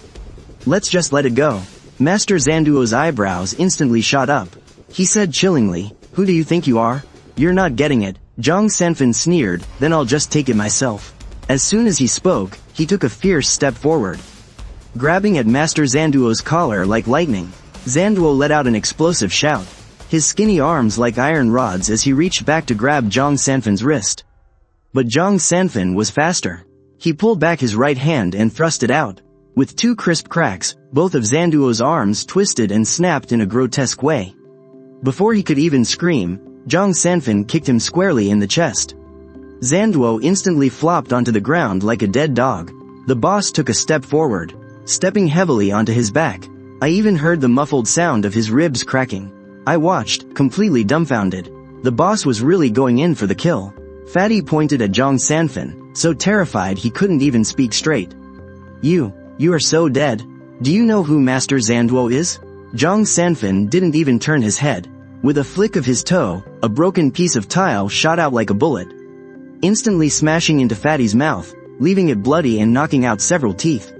Let's just let it go." Master Zanduo's eyebrows instantly shot up. He said chillingly, "Who do you think you are? You're not getting it." Zhang Sanfin sneered, "Then I'll just take it myself." As soon as he spoke, he took a fierce step forward, grabbing at Master Zanduo's collar like lightning. Zanduo let out an explosive shout, his skinny arms like iron rods as he reached back to grab Zhang Sanfin's wrist. But Zhang Sanfin was faster. He pulled back his right hand and thrust it out. With 2 crisp cracks, both of Zanduo's arms twisted and snapped in a grotesque way. Before he could even scream, Zhang Sanfin kicked him squarely in the chest. Zanduo instantly flopped onto the ground like a dead dog. The boss took a step forward, stepping heavily onto his back. I even heard the muffled sound of his ribs cracking. I watched, completely dumbfounded. The boss was really going in for the kill. Fatty pointed at Zhang Sanfin, so terrified he couldn't even speak straight. You are so dead. Do you know who Master Zanduo is?" Zhang Sanfin didn't even turn his head. With a flick of his toe, a broken piece of tile shot out like a bullet, instantly smashing into Fatty's mouth, leaving it bloody and knocking out several teeth.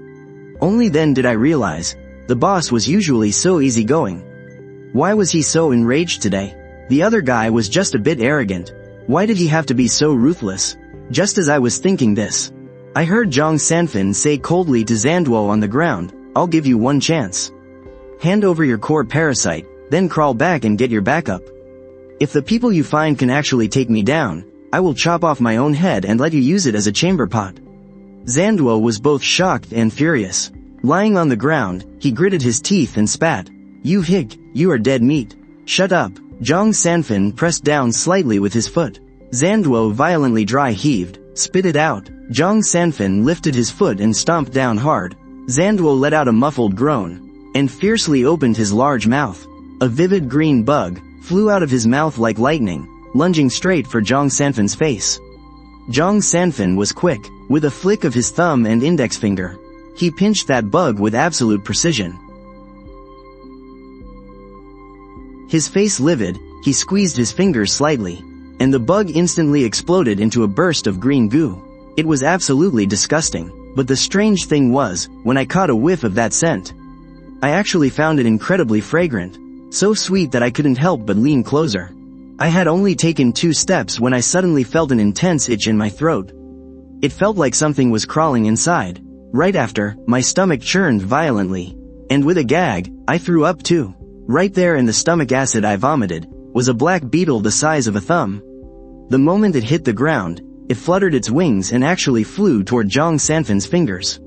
Only then did I realize, the boss was usually so easygoing. Why was he so enraged today? The other guy was just a bit arrogant. Why did he have to be so ruthless? Just as I was thinking this, I heard Zhang Sanfin say coldly to Zanduo on the ground, "I'll give you one chance. Hand over your core parasite, then crawl back and get your backup. If the people you find can actually take me down, I will chop off my own head and let you use it as a chamber pot." Zanduo was both shocked and furious. Lying on the ground, he gritted his teeth and spat. "You hick, you are dead meat." "Shut up." Zhang Sanfin pressed down slightly with his foot. Zanduo violently dry heaved, spit it out. Zhang Sanfin lifted his foot and stomped down hard. Zanduo let out a muffled groan, and fiercely opened his large mouth. A vivid green bug flew out of his mouth like lightning, lunging straight for Zhang Sanfin's face. Zhang Sanfin was quick. With a flick of his thumb and index finger, he pinched that bug with absolute precision. His face livid, he squeezed his fingers slightly, and the bug instantly exploded into a burst of green goo. It was absolutely disgusting, but the strange thing was, when I caught a whiff of that scent, I actually found it incredibly fragrant, so sweet that I couldn't help but lean closer. I had only taken 2 steps when I suddenly felt an intense itch in my throat. It felt like something was crawling inside. Right after, my stomach churned violently. And with a gag, I threw up too. Right there in the stomach acid I vomited, was a black beetle the size of a thumb. The moment it hit the ground, it fluttered its wings and actually flew toward Zhang Sanfan's fingers.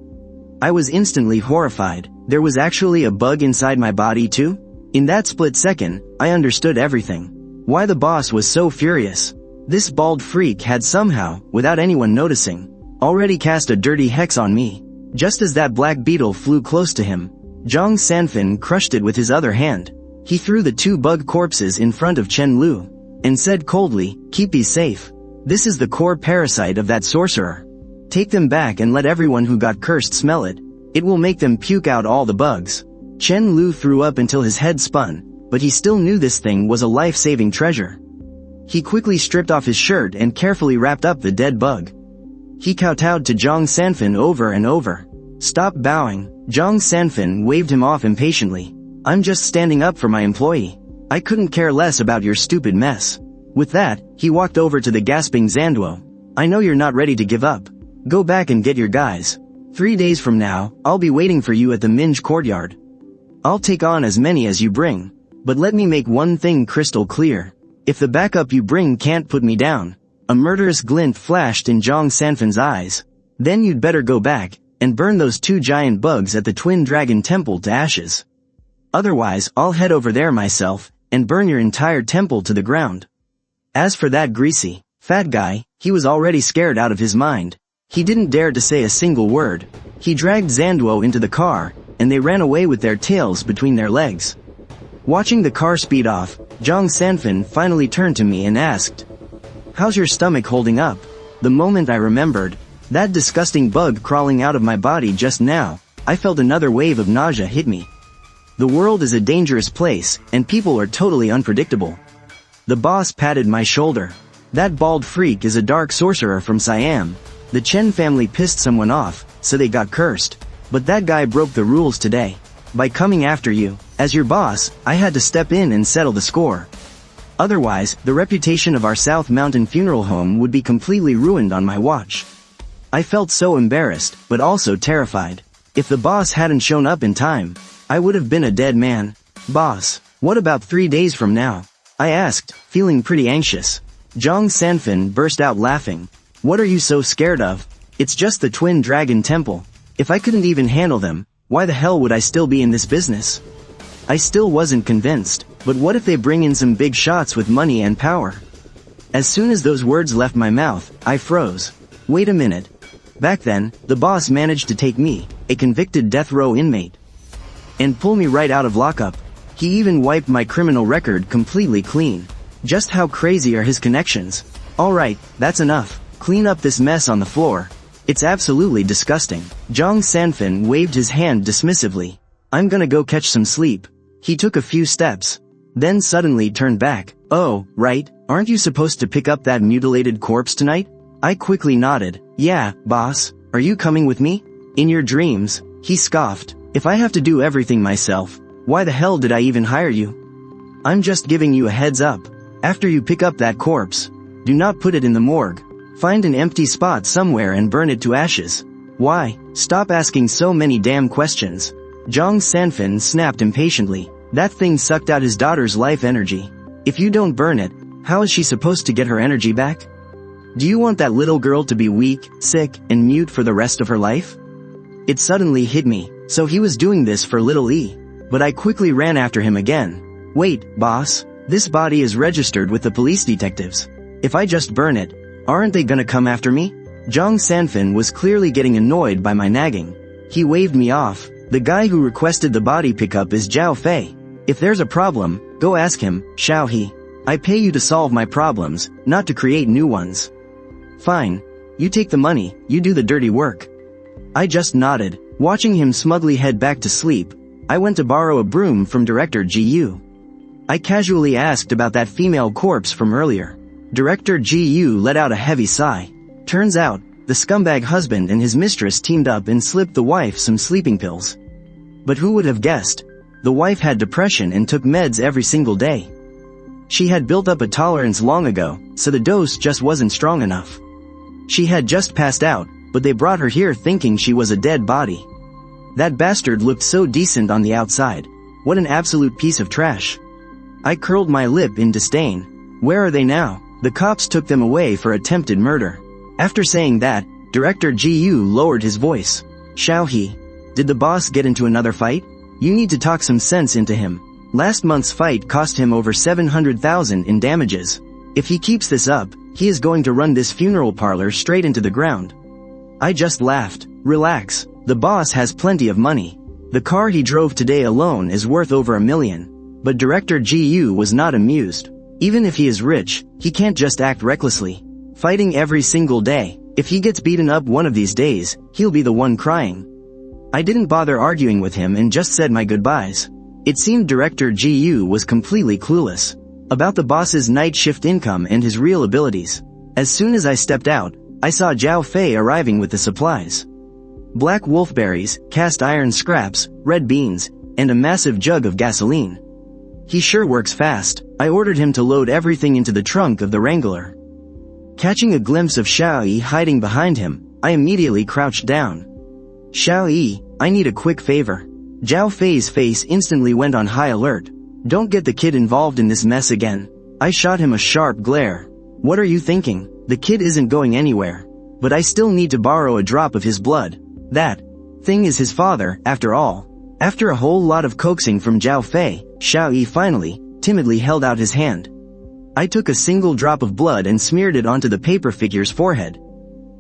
I was instantly horrified. There was actually a bug inside my body too? In that split second, I understood everything. Why the boss was so furious. This bald freak had somehow, without anyone noticing, already cast a dirty hex on me. Just as that black beetle flew close to him, Zhang Sanfan crushed it with his other hand. He threw the 2 bug corpses in front of Chen Lu, and said coldly, "Keep these safe. This is the core parasite of that sorcerer. Take them back and let everyone who got cursed smell it. It will make them puke out all the bugs." Chen Lu threw up until his head spun, but he still knew this thing was a life-saving treasure. He quickly stripped off his shirt and carefully wrapped up the dead bug. He kowtowed to Zhang Sanfan over and over. "Stop bowing." Zhang Sanfan waved him off impatiently. "I'm just standing up for my employee. I couldn't care less about your stupid mess." With that, he walked over to the gasping Zanduo. "I know you're not ready to give up. Go back and get your guys. 3 days from now, I'll be waiting for you at the Minge courtyard. I'll take on as many as you bring. But let me make one thing crystal clear. If the backup you bring can't put me down." A murderous glint flashed in Zhang Sanfan's eyes. "Then you'd better go back, and burn those 2 giant bugs at the Twin Dragon Temple to ashes. Otherwise, I'll head over there myself, and burn your entire temple to the ground." As for that greasy, fat guy, he was already scared out of his mind. He didn't dare to say a single word. He dragged Zanduo into the car, and they ran away with their tails between their legs. Watching the car speed off, Zhang Sanfan finally turned to me and asked, "How's your stomach holding up?" The moment I remembered that disgusting bug crawling out of my body just now, I felt another wave of nausea hit me. The world is a dangerous place, and people are totally unpredictable. The boss patted my shoulder. "That bald freak is a dark sorcerer from Siam. The Chen family pissed someone off, so they got cursed. But that guy broke the rules today. By coming after you, as your boss, I had to step in and settle the score. Otherwise, the reputation of our South Mountain funeral home would be completely ruined on my watch." I felt so embarrassed, but also terrified. If the boss hadn't shown up in time, I would have been a dead man. "Boss, what about 3 days from now?" I asked, feeling pretty anxious. Zhang Sanfan burst out laughing. "What are you so scared of? It's just the Twin Dragon Temple. If I couldn't even handle them, why the hell would I still be in this business?" I still wasn't convinced, but what if they bring in some big shots with money and power? As soon as those words left my mouth, I froze. Wait a minute. Back then, the boss managed to take me, a convicted death row inmate, and pull me right out of lockup. He even wiped my criminal record completely clean. Just how crazy are his connections? Alright, that's enough. Clean up this mess on the floor. It's absolutely disgusting. Zhang Sanfan waved his hand dismissively. "I'm gonna go catch some sleep." He took a few steps, then suddenly turned back. "Oh, right, aren't you supposed to pick up that mutilated corpse tonight?" I quickly nodded. "Yeah, boss. Are you coming with me?" "In your dreams," he scoffed. "If I have to do everything myself, why the hell did I even hire you? I'm just giving you a heads up. After you pick up that corpse, do not put it in the morgue. Find an empty spot somewhere and burn it to ashes." "Why? Stop asking so many damn questions." Zhang Sanfan snapped impatiently. "That thing sucked out his daughter's life energy. If you don't burn it, how is she supposed to get her energy back? Do you want that little girl to be weak, sick, and mute for the rest of her life?" It suddenly hit me. So he was doing this for little E. But I quickly ran after him again. "Wait, boss. This body is registered with the police detectives. If I just burn it, aren't they gonna come after me?" Zhang Sanfan was clearly getting annoyed by my nagging. He waved me off. "The guy who requested the body pickup is Zhao Fei. If there's a problem, go ask him, Xiao He. I pay you to solve my problems, not to create new ones." "Fine. You take the money, you do the dirty work." I just nodded. Watching him smugly head back to sleep, I went to borrow a broom from Director Gu. I casually asked about that female corpse from earlier. Director Gu let out a heavy sigh. Turns out, the scumbag husband and his mistress teamed up and slipped the wife some sleeping pills. But who would have guessed? The wife had depression and took meds every single day. She had built up a tolerance long ago, so the dose just wasn't strong enough. She had just passed out, but they brought her here thinking she was a dead body. That bastard looked so decent on the outside. What an absolute piece of trash. I curled my lip in disdain. Where are they now? The cops took them away for attempted murder. After saying that, Director Gu lowered his voice. Xiaohe, did the boss get into another fight? You need to talk some sense into him. Last month's fight cost him over 700,000 in damages. If he keeps this up, he is going to run this funeral parlor straight into the ground. I just laughed. Relax, the boss has plenty of money. The car he drove today alone is worth over $1 million. But Director Gu was not amused. Even if he is rich, he can't just act recklessly. Fighting every single day. If he gets beaten up one of these days, he'll be the one crying. I didn't bother arguing with him and just said my goodbyes. It seemed Director Gu was completely clueless about the boss's night shift income and his real abilities. As soon as I stepped out, I saw Zhao Fei arriving with the supplies. Black wolfberries, cast iron scraps, red beans, and a massive jug of gasoline. He sure works fast. I ordered him to load everything into the trunk of the Wrangler. Catching a glimpse of Xiaohe hiding behind him, I immediately crouched down. Xiaohe, I need a quick favor. Zhao Fei's face instantly went on high alert. Don't get the kid involved in this mess again. I shot him a sharp glare. What are you thinking? The kid isn't going anywhere. But I still need to borrow a drop of his blood. That thing is his father, after all. After a whole lot of coaxing from Zhao Fei, Xiaohe finally, timidly held out his hand. I took a single drop of blood and smeared it onto the paper figure's forehead.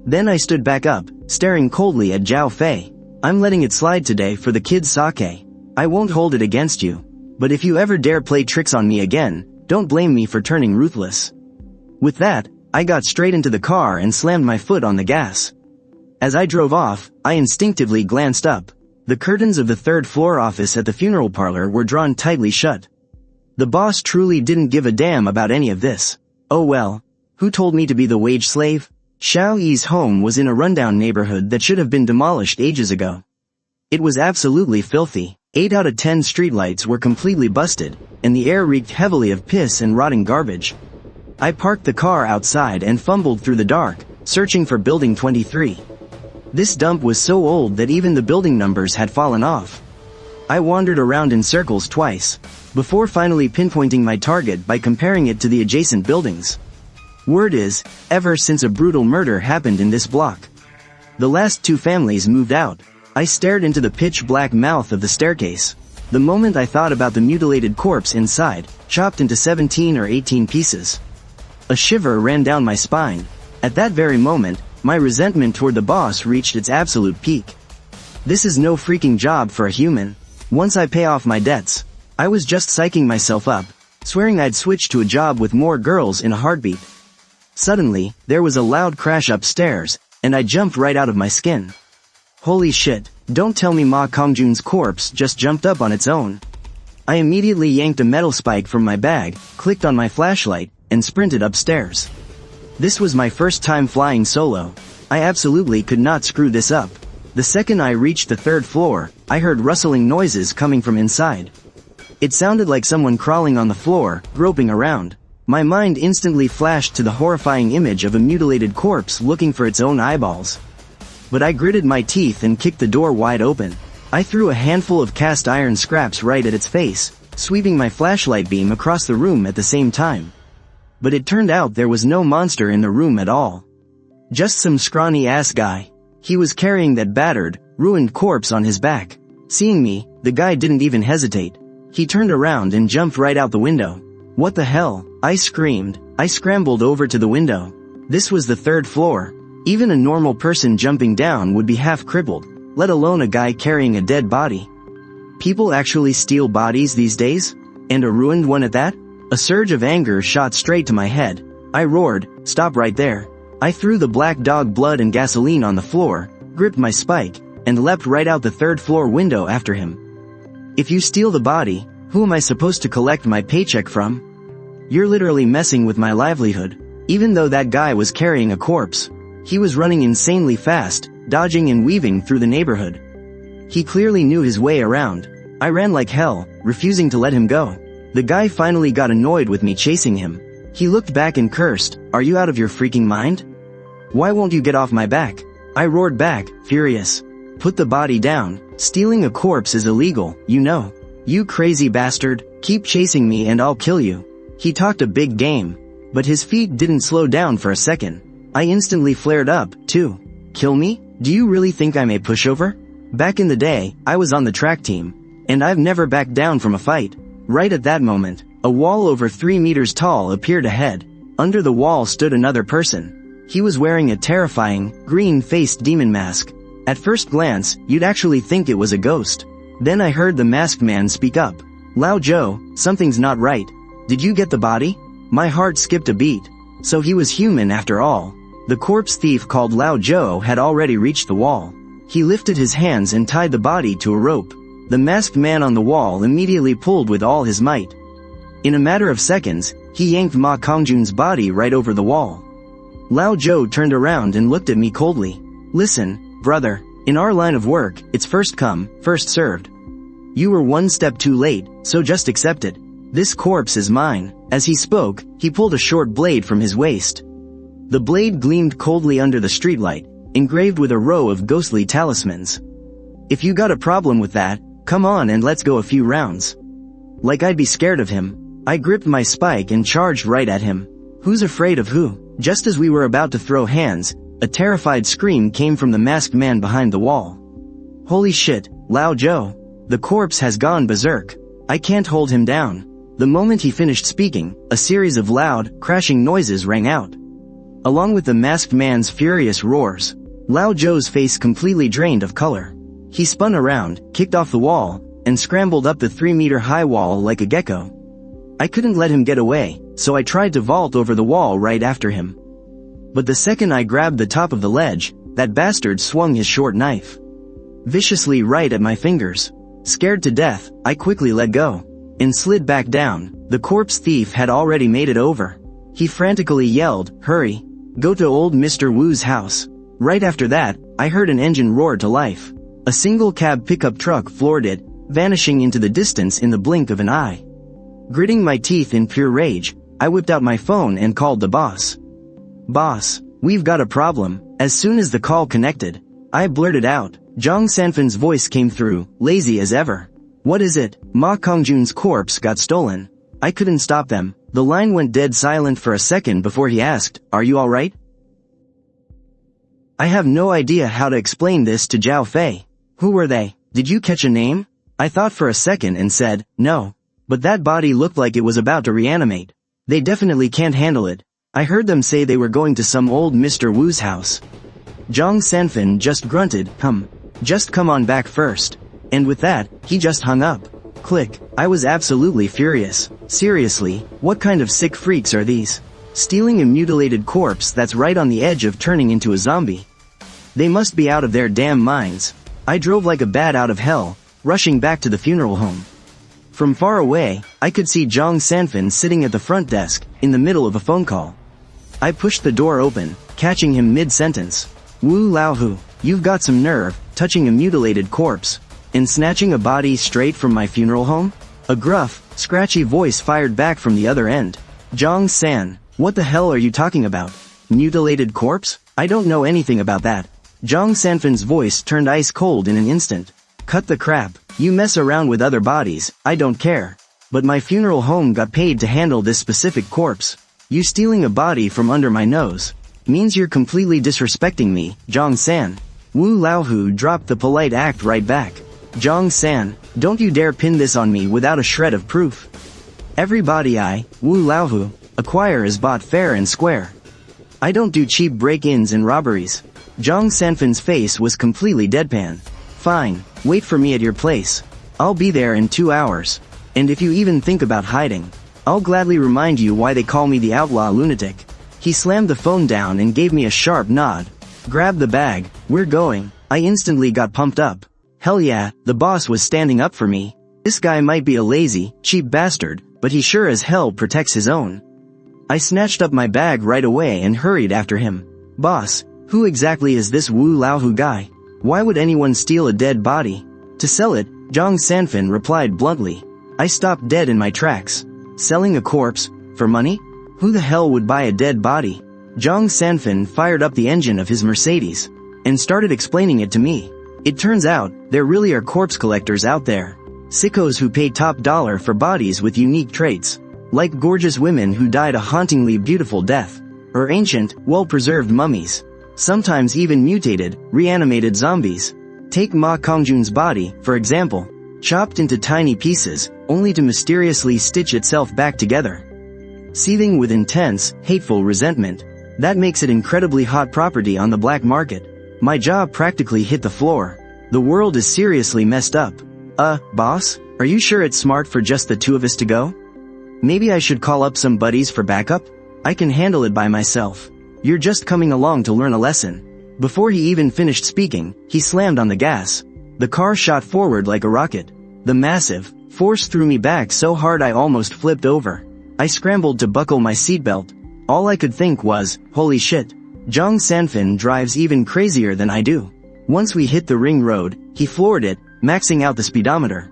Then I stood back up, staring coldly at Zhao Fei. I'm letting it slide today for the kid's sake. I won't hold it against you. But if you ever dare play tricks on me again, don't blame me for turning ruthless. With that, I got straight into the car and slammed my foot on the gas. As I drove off, I instinctively glanced up. The curtains of the third-floor office at the funeral parlor were drawn tightly shut. The boss truly didn't give a damn about any of this. Oh well, who told me to be the wage slave? Xiaohe's home was in a rundown neighborhood that should have been demolished ages ago. It was absolutely filthy. 8 out of 10 streetlights were completely busted, and the air reeked heavily of piss and rotting garbage. I parked the car outside and fumbled through the dark, searching for Building 23. This dump was so old that even the building numbers had fallen off. I wandered around in circles twice, before finally pinpointing my target by comparing it to the adjacent buildings. Word is, ever since a brutal murder happened in this block, the last 2 families moved out. I stared into the pitch-black mouth of the staircase. The moment I thought about the mutilated corpse inside, chopped into 17 or 18 pieces. A shiver ran down my spine. At that very moment, my resentment toward the boss reached its absolute peak. This is no freaking job for a human. Once I pay off my debts, I was just psyching myself up, swearing I'd switch to a job with more girls in a heartbeat. Suddenly, there was a loud crash upstairs, and I jumped right out of my skin. Holy shit, don't tell me Ma Kongjun's corpse just jumped up on its own. I immediately yanked a metal spike from my bag, clicked on my flashlight, and sprinted upstairs. This was my first time flying solo. I absolutely could not screw this up. The second I reached the 3rd floor, I heard rustling noises coming from inside. It sounded like someone crawling on the floor, groping around. My mind instantly flashed to the horrifying image of a mutilated corpse looking for its own eyeballs. But I gritted my teeth and kicked the door wide open. I threw a handful of cast iron scraps right at its face, sweeping my flashlight beam across the room at the same time. But it turned out there was no monster in the room at all. Just some scrawny-ass guy. He was carrying that battered, ruined corpse on his back. Seeing me, the guy didn't even hesitate. He turned around and jumped right out the window. What the hell? I screamed. I scrambled over to the window. This was the 3rd floor. Even a normal person jumping down would be half crippled, let alone a guy carrying a dead body. People actually steal bodies these days? And a ruined one at that? A surge of anger shot straight to my head. I roared, "Stop right there." I threw the black dog blood and gasoline on the floor, gripped my spike, and leapt right out the 3rd floor window after him. If you steal the body, who am I supposed to collect my paycheck from? You're literally messing with my livelihood. Even though that guy was carrying a corpse, he was running insanely fast, dodging and weaving through the neighborhood. He clearly knew his way around. I ran like hell, refusing to let him go. The guy finally got annoyed with me chasing him. He looked back and cursed, "Are you out of your freaking mind? Why won't you get off my back?" I roared back, furious. "Put the body down. Stealing a corpse is illegal, you know. You crazy bastard, keep chasing me and I'll kill you." He talked a big game, but his feet didn't slow down for a second. I instantly flared up, too. "Kill me? Do you really think I'm a pushover? Back in the day, I was on the track team, and I've never backed down from a fight." Right at that moment, a wall over 3 meters tall appeared ahead. Under the wall stood another person. He was wearing a terrifying, green-faced demon mask. At first glance, you'd actually think it was a ghost. Then I heard the masked man speak up. "Lao Joe, something's not right. Did you get the body?" My heart skipped a beat. So he was human after all. The corpse thief called Lao Joe had already reached the wall. He lifted his hands and tied the body to a rope. The masked man on the wall immediately pulled with all his might. In a matter of seconds, he yanked Ma Kongjun's body right over the wall. Lao Joe turned around and looked at me coldly. "Listen, brother, in our line of work, it's first come, first served. You were one step too late, so just accept it. This corpse is mine." As he spoke, he pulled a short blade from his waist. The blade gleamed coldly under the streetlight, engraved with a row of ghostly talismans. "If you got a problem with that, come on and let's go a few rounds." Like I'd be scared of him, I gripped my spike and charged right at him. Who's afraid of who? Just as we were about to throw hands, a terrified scream came from the masked man behind the wall. "Holy shit, Lao Joe. The corpse has gone berserk. I can't hold him down." The moment he finished speaking, a series of loud, crashing noises rang out. Along with the masked man's furious roars, Lao Joe's face completely drained of color. He spun around, kicked off the wall, and scrambled up the 3-meter-high wall like a gecko. I couldn't let him get away, so I tried to vault over the wall right after him. But the second I grabbed the top of the ledge, that bastard swung his short knife viciously right at my fingers. Scared to death, I quickly let go and slid back down. The corpse thief had already made it over. He frantically yelled, "Hurry! Go to old Mr. Wu's house." Right after that, I heard an engine roar to life. A single cab pickup truck floored it, vanishing into the distance in the blink of an eye. Gritting my teeth in pure rage, I whipped out my phone and called the boss. "Boss, we've got a problem." As soon as the call connected, I blurted out. Zhang Sanfan's voice came through, lazy as ever. "What is it?" "Ma Kongjun's corpse got stolen." I couldn't stop them. The line went dead silent for a second before he asked, "Are you alright?" I have no idea how to explain this to Zhao Fei. "Who were they? Did you catch a name?" I thought for a second and said, "No. But that body looked like it was about to reanimate. They definitely can't handle it. I heard them say they were going to some old Mr. Wu's house." Zhang Sanfan just grunted, "Just come on back first." And with that, he just hung up. Click. I was absolutely furious. Seriously, what kind of sick freaks are these? Stealing a mutilated corpse that's right on the edge of turning into a zombie. They must be out of their damn minds. I drove like a bat out of hell, rushing back to the funeral home. From far away, I could see Zhang Sanfan sitting at the front desk, in the middle of a phone call. I pushed the door open, catching him mid-sentence. "Wu Laohu, you've got some nerve, touching a mutilated corpse, and snatching a body straight from my funeral home?" A gruff, scratchy voice fired back from the other end. "Zhang San, what the hell are you talking about? Mutilated corpse? I don't know anything about that." Zhang Sanfan's voice turned ice cold in an instant. "Cut the crap. You mess around with other bodies, I don't care. But my funeral home got paid to handle this specific corpse. You stealing a body from under my nose means you're completely disrespecting me, Zhang San." Wu Laohu dropped the polite act right back. "Zhang San, don't you dare pin this on me without a shred of proof. Every body I, Wu Laohu, acquire is bought fair and square. I don't do cheap break-ins and robberies." Zhang Sanfan's face was completely deadpan. "Fine, wait for me at your place. I'll be there in 2 hours. And if you even think about hiding, I'll gladly remind you why they call me the outlaw lunatic." He slammed the phone down and gave me a sharp nod. "Grab the bag, we're going." I instantly got pumped up. Hell yeah, the boss was standing up for me. This guy might be a lazy, cheap bastard, but he sure as hell protects his own. I snatched up my bag right away and hurried after him. "Boss, who exactly is this Wu Laohu guy? Why would anyone steal a dead body?" "To sell it," Zhang Sanfan replied bluntly. I stopped dead in my tracks. Selling a corpse? For money? Who the hell would buy a dead body? Zhang Sanfin fired up the engine of his Mercedes and started explaining it to me. It turns out, there really are corpse collectors out there. Sickos who pay top dollar for bodies with unique traits. Like gorgeous women who died a hauntingly beautiful death. Or ancient, well-preserved mummies. Sometimes even mutated, reanimated zombies. Take Ma Kongjun's body, for example. Chopped into tiny pieces, only to mysteriously stitch itself back together. Seething with intense, hateful resentment. That makes it incredibly hot property on the black market. My jaw practically hit the floor. The world is seriously messed up. Boss? Are you sure it's smart for just the two of us to go? Maybe I should call up some buddies for backup? I can handle it by myself. You're just coming along to learn a lesson. Before he even finished speaking, he slammed on the gas. The car shot forward like a rocket. The massive force threw me back so hard I almost flipped over. I scrambled to buckle my seatbelt. All I could think was, holy shit. Zhang Sanfin drives even crazier than I do. Once we hit the ring road, he floored it, maxing out the speedometer.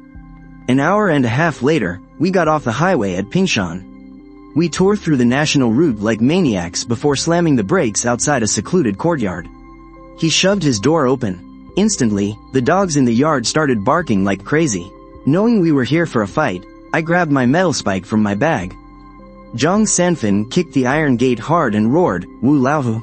An hour and a half later, we got off the highway at Pingshan. We tore through the national route like maniacs before slamming the brakes outside a secluded courtyard. He shoved his door open. Instantly, the dogs in the yard started barking like crazy. Knowing we were here for a fight, I grabbed my metal spike from my bag. Zhang Sanfin kicked the iron gate hard and roared, "Wu Laohu!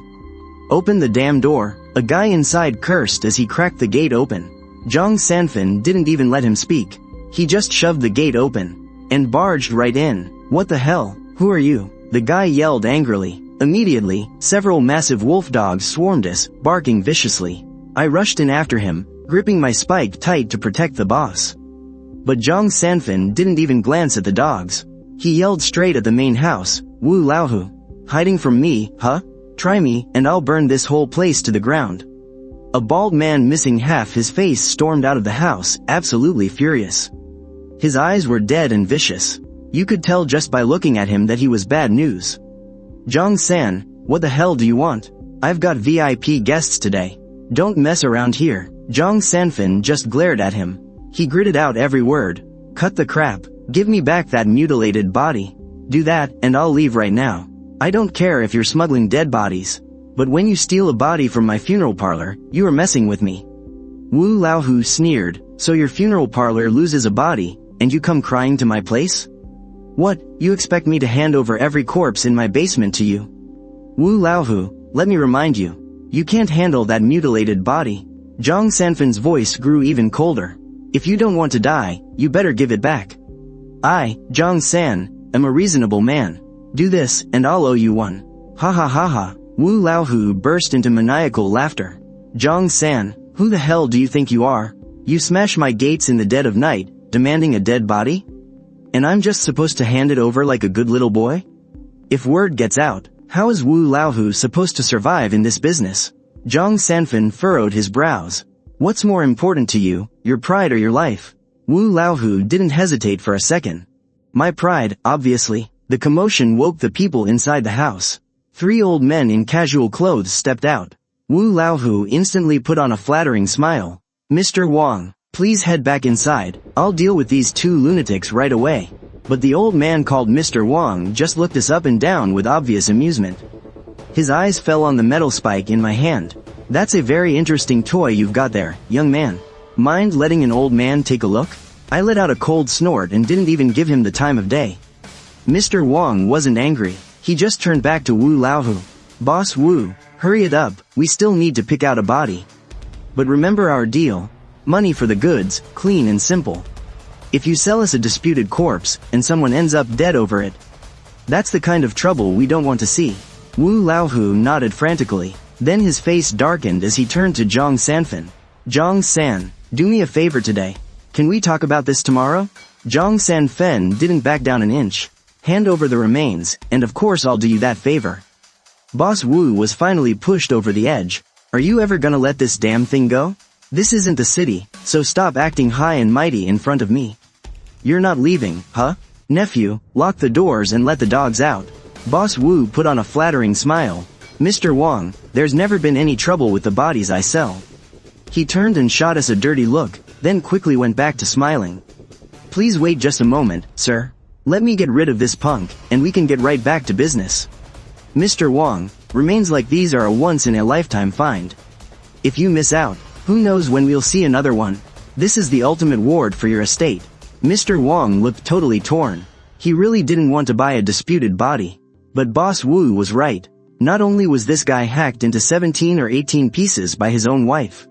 Open the damn door!" A guy inside cursed as he cracked the gate open. Zhang Sanfin didn't even let him speak. He just shoved the gate open and barged right in. What the hell? Who are you? The guy yelled angrily. Immediately, several massive wolf dogs swarmed us, barking viciously. I rushed in after him, gripping my spike tight to protect the boss. But Zhang Sanfin didn't even glance at the dogs. He yelled straight at the main house, "Wu Laohu! Hiding from me, huh? Try me, and I'll burn this whole place to the ground." A bald man missing half his face stormed out of the house, absolutely furious. His eyes were dead and vicious. You could tell just by looking at him that he was bad news. "Zhang San, what the hell do you want? I've got VIP guests today. Don't mess around here." Zhang Sanfin just glared at him. He gritted out every word. "Cut the crap. Give me back that mutilated body. Do that, and I'll leave right now. I don't care if you're smuggling dead bodies. But when you steal a body from my funeral parlor, you are messing with me." Wu Laohu sneered, "So your funeral parlor loses a body, and you come crying to my place? What, you expect me to hand over every corpse in my basement to you? Wu Laohu, let me remind you. You can't handle that mutilated body." Zhang Sanfin's voice grew even colder. "If you don't want to die, you better give it back. I, Zhang San, am a reasonable man. Do this, and I'll owe you one." Ha ha ha ha. Wu Laohu burst into maniacal laughter. "Zhang San, who the hell do you think you are? You smash my gates in the dead of night, demanding a dead body? And I'm just supposed to hand it over like a good little boy? If word gets out, how is Wu Laohu supposed to survive in this business?" Zhang Sanfin furrowed his brows. "What's more important to you, your pride or your life?" Wu Laohu didn't hesitate for a second. "My pride, obviously." The commotion woke the people inside the house. 3 old men in casual clothes stepped out. Wu Laohu instantly put on a flattering smile. "Mr. Wang, please head back inside. I'll deal with these 2 lunatics right away." But the old man called Mr. Wang just looked us up and down with obvious amusement. His eyes fell on the metal spike in my hand. "That's a very interesting toy you've got there, young man. Mind letting an old man take a look?" I let out a cold snort and didn't even give him the time of day. Mr. Wang wasn't angry. He just turned back to Wu Laohu. "Boss Wu, hurry it up, we still need to pick out a body. But remember our deal. Money for the goods, clean and simple. If you sell us a disputed corpse, and someone ends up dead over it, that's the kind of trouble we don't want to see." Wu Laohu nodded frantically. Then his face darkened as he turned to Zhang Sanfin. "Zhang San, do me a favor today. Can we talk about this tomorrow?" Zhang Sanfin didn't back down an inch. "Hand over the remains, and of course I'll do you that favor." Boss Wu was finally pushed over the edge. "Are you ever gonna let this damn thing go? This isn't the city, so stop acting high and mighty in front of me. You're not leaving, huh? Nephew, lock the doors and let the dogs out." Boss Wu put on a flattering smile. "Mr. Wang, there's never been any trouble with the bodies I sell." He turned and shot us a dirty look, then quickly went back to smiling. Please wait just a moment, sir. Let me get rid of this punk, and we can get right back to business. Mr. Wong, remains like these are a once-in-a-lifetime find. If you miss out, who knows when we'll see another one. This is the ultimate ward for your estate. Mr. Wong looked totally torn. He really didn't want to buy a disputed body. But Boss Wu was right. Not only was this guy hacked into 17 or 18 pieces by his own wife.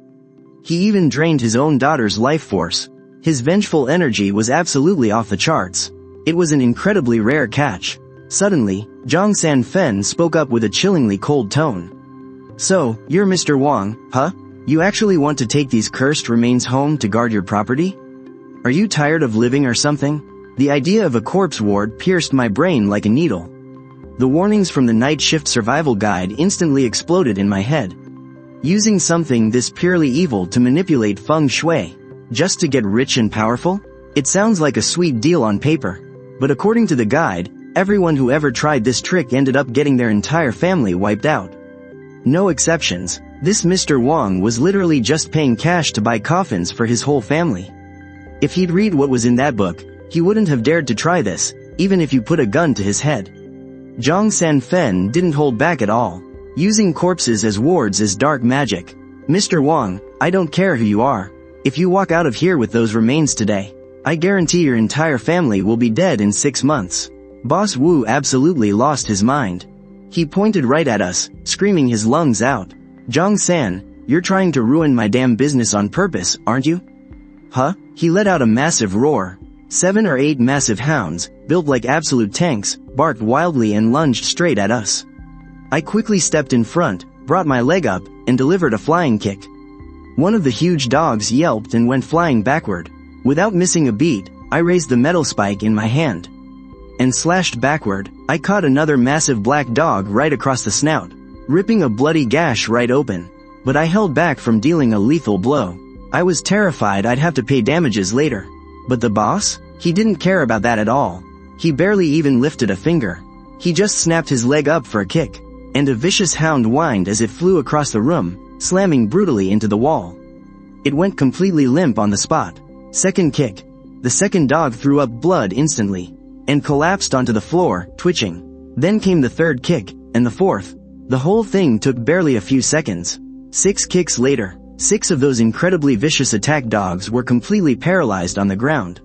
He even drained his own daughter's life force. His vengeful energy was absolutely off the charts. It was an incredibly rare catch. Suddenly, Zhang Sanfen spoke up with a chillingly cold tone. So, you're Mr. Wong, huh? You actually want to take these cursed remains home to guard your property? Are you tired of living or something? The idea of a corpse ward pierced my brain like a needle. The warnings from the Night Shift Survival Guide instantly exploded in my head. Using something this purely evil to manipulate feng shui, just to get rich and powerful? It sounds like a sweet deal on paper. But according to the guide, everyone who ever tried this trick ended up getting their entire family wiped out. No exceptions. This Mr. Wong was literally just paying cash to buy coffins for his whole family. If he'd read what was in that book, he wouldn't have dared to try this, even if you put a gun to his head. Zhang Sanfen didn't hold back at all. Using corpses as wards is dark magic. Mr. Wong, I don't care who you are. If you walk out of here with those remains today, I guarantee your entire family will be dead in 6 months. Boss Wu absolutely lost his mind. He pointed right at us, screaming his lungs out. Zhang San, you're trying to ruin my damn business on purpose, aren't you? Huh? He let out a massive roar. 7 or 8 massive hounds, built like absolute tanks, barked wildly and lunged straight at us. I quickly stepped in front, brought my leg up, and delivered a flying kick. One of the huge dogs yelped and went flying backward. Without missing a beat, I raised the metal spike in my hand. And slashed backward, I caught another massive black dog right across the snout, ripping a bloody gash right open. But I held back from dealing a lethal blow. I was terrified I'd have to pay damages later. But the boss? He didn't care about that at all. He barely even lifted a finger. He just snapped his leg up for a kick. And a vicious hound whined as it flew across the room, slamming brutally into the wall. It went completely limp on the spot. Second kick. The second dog threw up blood instantly, and collapsed onto the floor, twitching. Then came the third kick, and the fourth. The whole thing took barely a few seconds. 6 kicks later, 6 of those incredibly vicious attack dogs were completely paralyzed on the ground.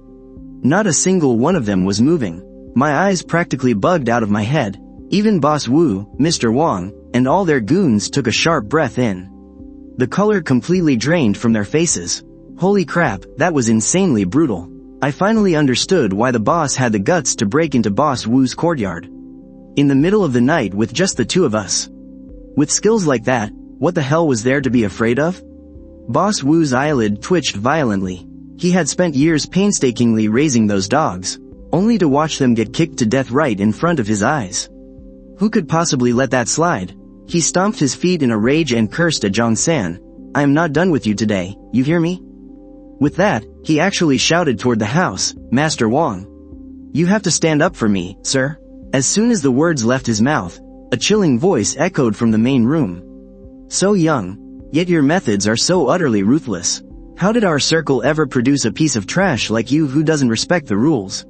Not a single one of them was moving. My eyes practically bugged out of my head. Even Boss Wu, Mr. Wong, and all their goons took a sharp breath in. The color completely drained from their faces. Holy crap, that was insanely brutal. I finally understood why the boss had the guts to break into Boss Wu's courtyard. In the middle of the night with just the two of us. With skills like that, what the hell was there to be afraid of? Boss Wu's eyelid twitched violently. He had spent years painstakingly raising those dogs, only to watch them get kicked to death right in front of his eyes. Who could possibly let that slide? He stomped his feet in a rage and cursed at Zhang San. I am not done with you today, you hear me? With that, he actually shouted toward the house, Master Wong. You have to stand up for me, sir. As soon as the words left his mouth, a chilling voice echoed from the main room. So young, yet your methods are so utterly ruthless. How did our circle ever produce a piece of trash like you who doesn't respect the rules?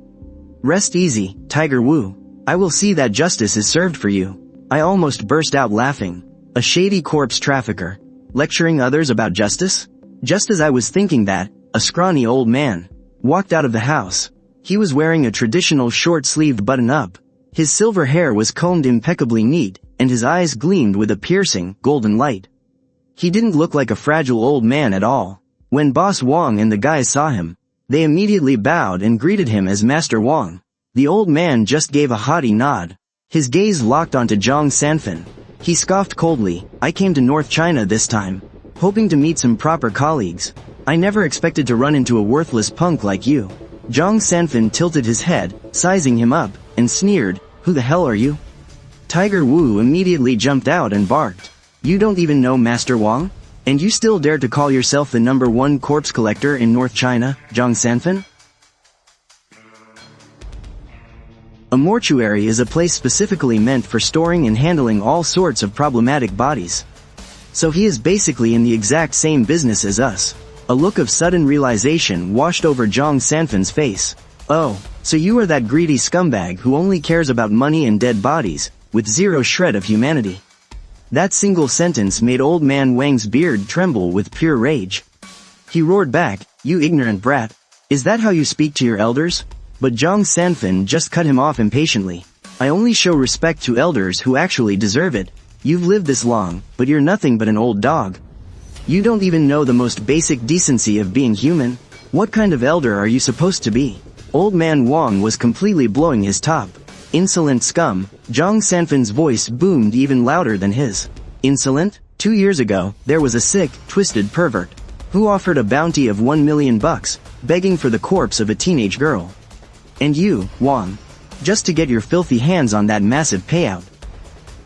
Rest easy, Tiger Wu. I will see that justice is served for you. I almost burst out laughing. A shady corpse trafficker, lecturing others about justice? Just as I was thinking that, a scrawny old man walked out of the house. He was wearing a traditional short-sleeved button-up. His silver hair was combed impeccably neat, and his eyes gleamed with a piercing, golden light. He didn't look like a fragile old man at all. When Boss Wong and the guys saw him, they immediately bowed and greeted him as Master Wong. The old man just gave a haughty nod. His gaze locked onto Zhang Sanfen. He scoffed coldly, I came to North China this time, hoping to meet some proper colleagues. I never expected to run into a worthless punk like you. Zhang Sanfen tilted his head, sizing him up, and sneered, who the hell are you? Tiger Wu immediately jumped out and barked. You don't even know Master Wong? And you still dare to call yourself the #1 corpse collector in North China, Zhang Sanfen? A mortuary is a place specifically meant for storing and handling all sorts of problematic bodies. So he is basically in the exact same business as us. A look of sudden realization washed over Zhang Sanfan's face. Oh, so you are that greedy scumbag who only cares about money and dead bodies, with zero shred of humanity. That single sentence made old man Wang's beard tremble with pure rage. He roared back, "You ignorant brat. Is that how you speak to your elders?" But Zhang Sanfan just cut him off impatiently. "I only show respect to elders who actually deserve it. You've lived this long, but you're nothing but an old dog. You don't even know the most basic decency of being human. What kind of elder are you supposed to be?" Old man Wang was completely blowing his top. "Insolent scum." Zhang Sanfan's voice boomed even louder than his. "Insolent? 2 years ago, there was a sick, twisted pervert who offered a bounty of $1 million, begging for the corpse of a teenage girl. And you, Wang, just to get your filthy hands on that massive payout,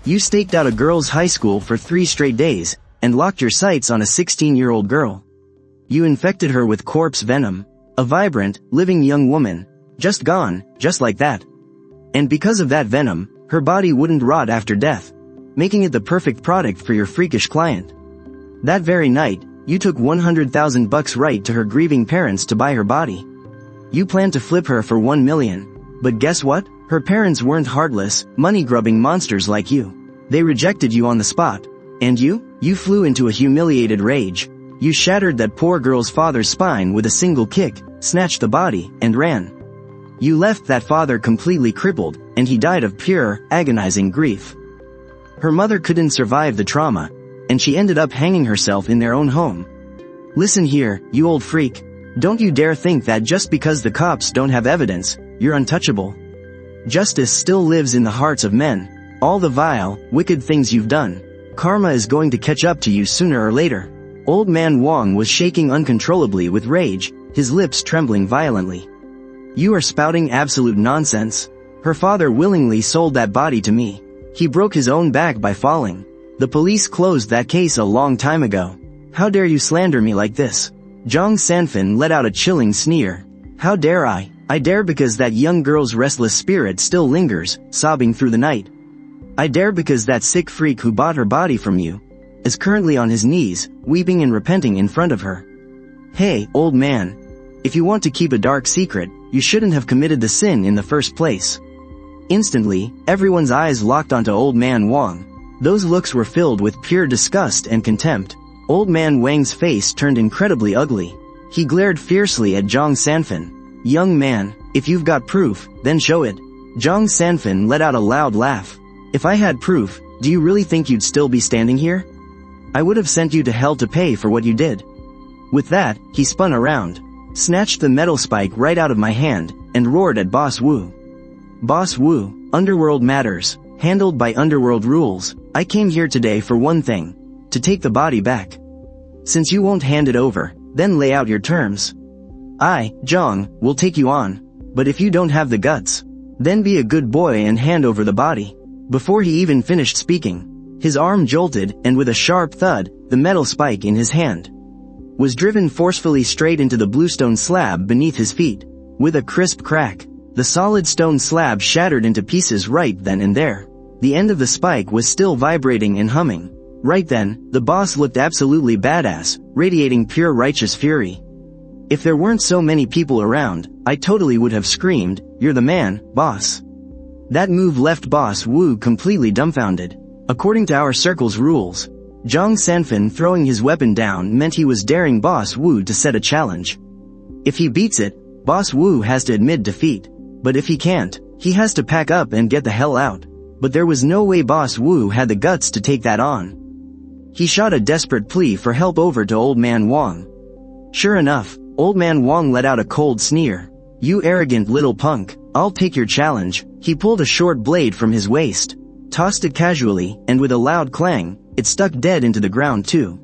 you staked out a girl's high school for 3 straight days, and locked your sights on a 16-year-old girl. You infected her with corpse venom, a vibrant, living young woman, just gone, just like that. And because of that venom, her body wouldn't rot after death, making it the perfect product for your freakish client. That very night, you took $100,000 right to her grieving parents to buy her body. You planned to flip her for $1 million, but guess what? Her parents weren't heartless, money-grubbing monsters like you. They rejected you on the spot. And you flew into a humiliated rage. You shattered that poor girl's father's spine with a single kick, snatched the body, and ran. You left that father completely crippled, and he died of pure, agonizing grief. Her mother couldn't survive the trauma, and she ended up hanging herself in their own home. Listen here, you old freak. Don't you dare think that just because the cops don't have evidence, you're untouchable. Justice still lives in the hearts of men. All the vile, wicked things you've done, karma is going to catch up to you sooner or later." Old man Wang was shaking uncontrollably with rage, his lips trembling violently. "You are spouting absolute nonsense. Her father willingly sold that body to me. He broke his own back by falling. The police closed that case a long time ago. How dare you slander me like this?" Zhang Sanfan let out a chilling sneer. "How dare I? I dare because that young girl's restless spirit still lingers, sobbing through the night. I dare because that sick freak who bought her body from you is currently on his knees, weeping and repenting in front of her. Hey, old man. If you want to keep a dark secret, you shouldn't have committed the sin in the first place." Instantly, everyone's eyes locked onto old man Wang. Those looks were filled with pure disgust and contempt. Old man Wang's face turned incredibly ugly. He glared fiercely at Zhang Sanfan. "Young man, if you've got proof, then show it." Zhang Sanfan let out a loud laugh. "If I had proof, do you really think you'd still be standing here? I would have sent you to hell to pay for what you did." With that, he spun around, snatched the metal spike right out of my hand, and roared at Boss Wu. "Boss Wu, Underworld matters, handled by Underworld rules. I came here today for one thing, to take the body back. Since you won't hand it over, then lay out your terms. I, Zhang, will take you on, but if you don't have the guts, then be a good boy and hand over the body." Before he even finished speaking, his arm jolted, and with a sharp thud, the metal spike in his hand was driven forcefully straight into the bluestone slab beneath his feet. With a crisp crack, the solid stone slab shattered into pieces right then and there. The end of the spike was still vibrating and humming. Right then, the boss looked absolutely badass, radiating pure righteous fury. If there weren't so many people around, I totally would have screamed, "You're the man, boss." That move left Boss Wu completely dumbfounded. According to our circle's rules, Zhang Sanfan throwing his weapon down meant he was daring Boss Wu to set a challenge. If he beats it, Boss Wu has to admit defeat. But if he can't, he has to pack up and get the hell out. But there was no way Boss Wu had the guts to take that on. He shot a desperate plea for help over to Old Man Wang. Sure enough, Old Man Wang let out a cold sneer. "You arrogant little punk, I'll take your challenge." He pulled a short blade from his waist, tossed it casually, and with a loud clang, it stuck dead into the ground too.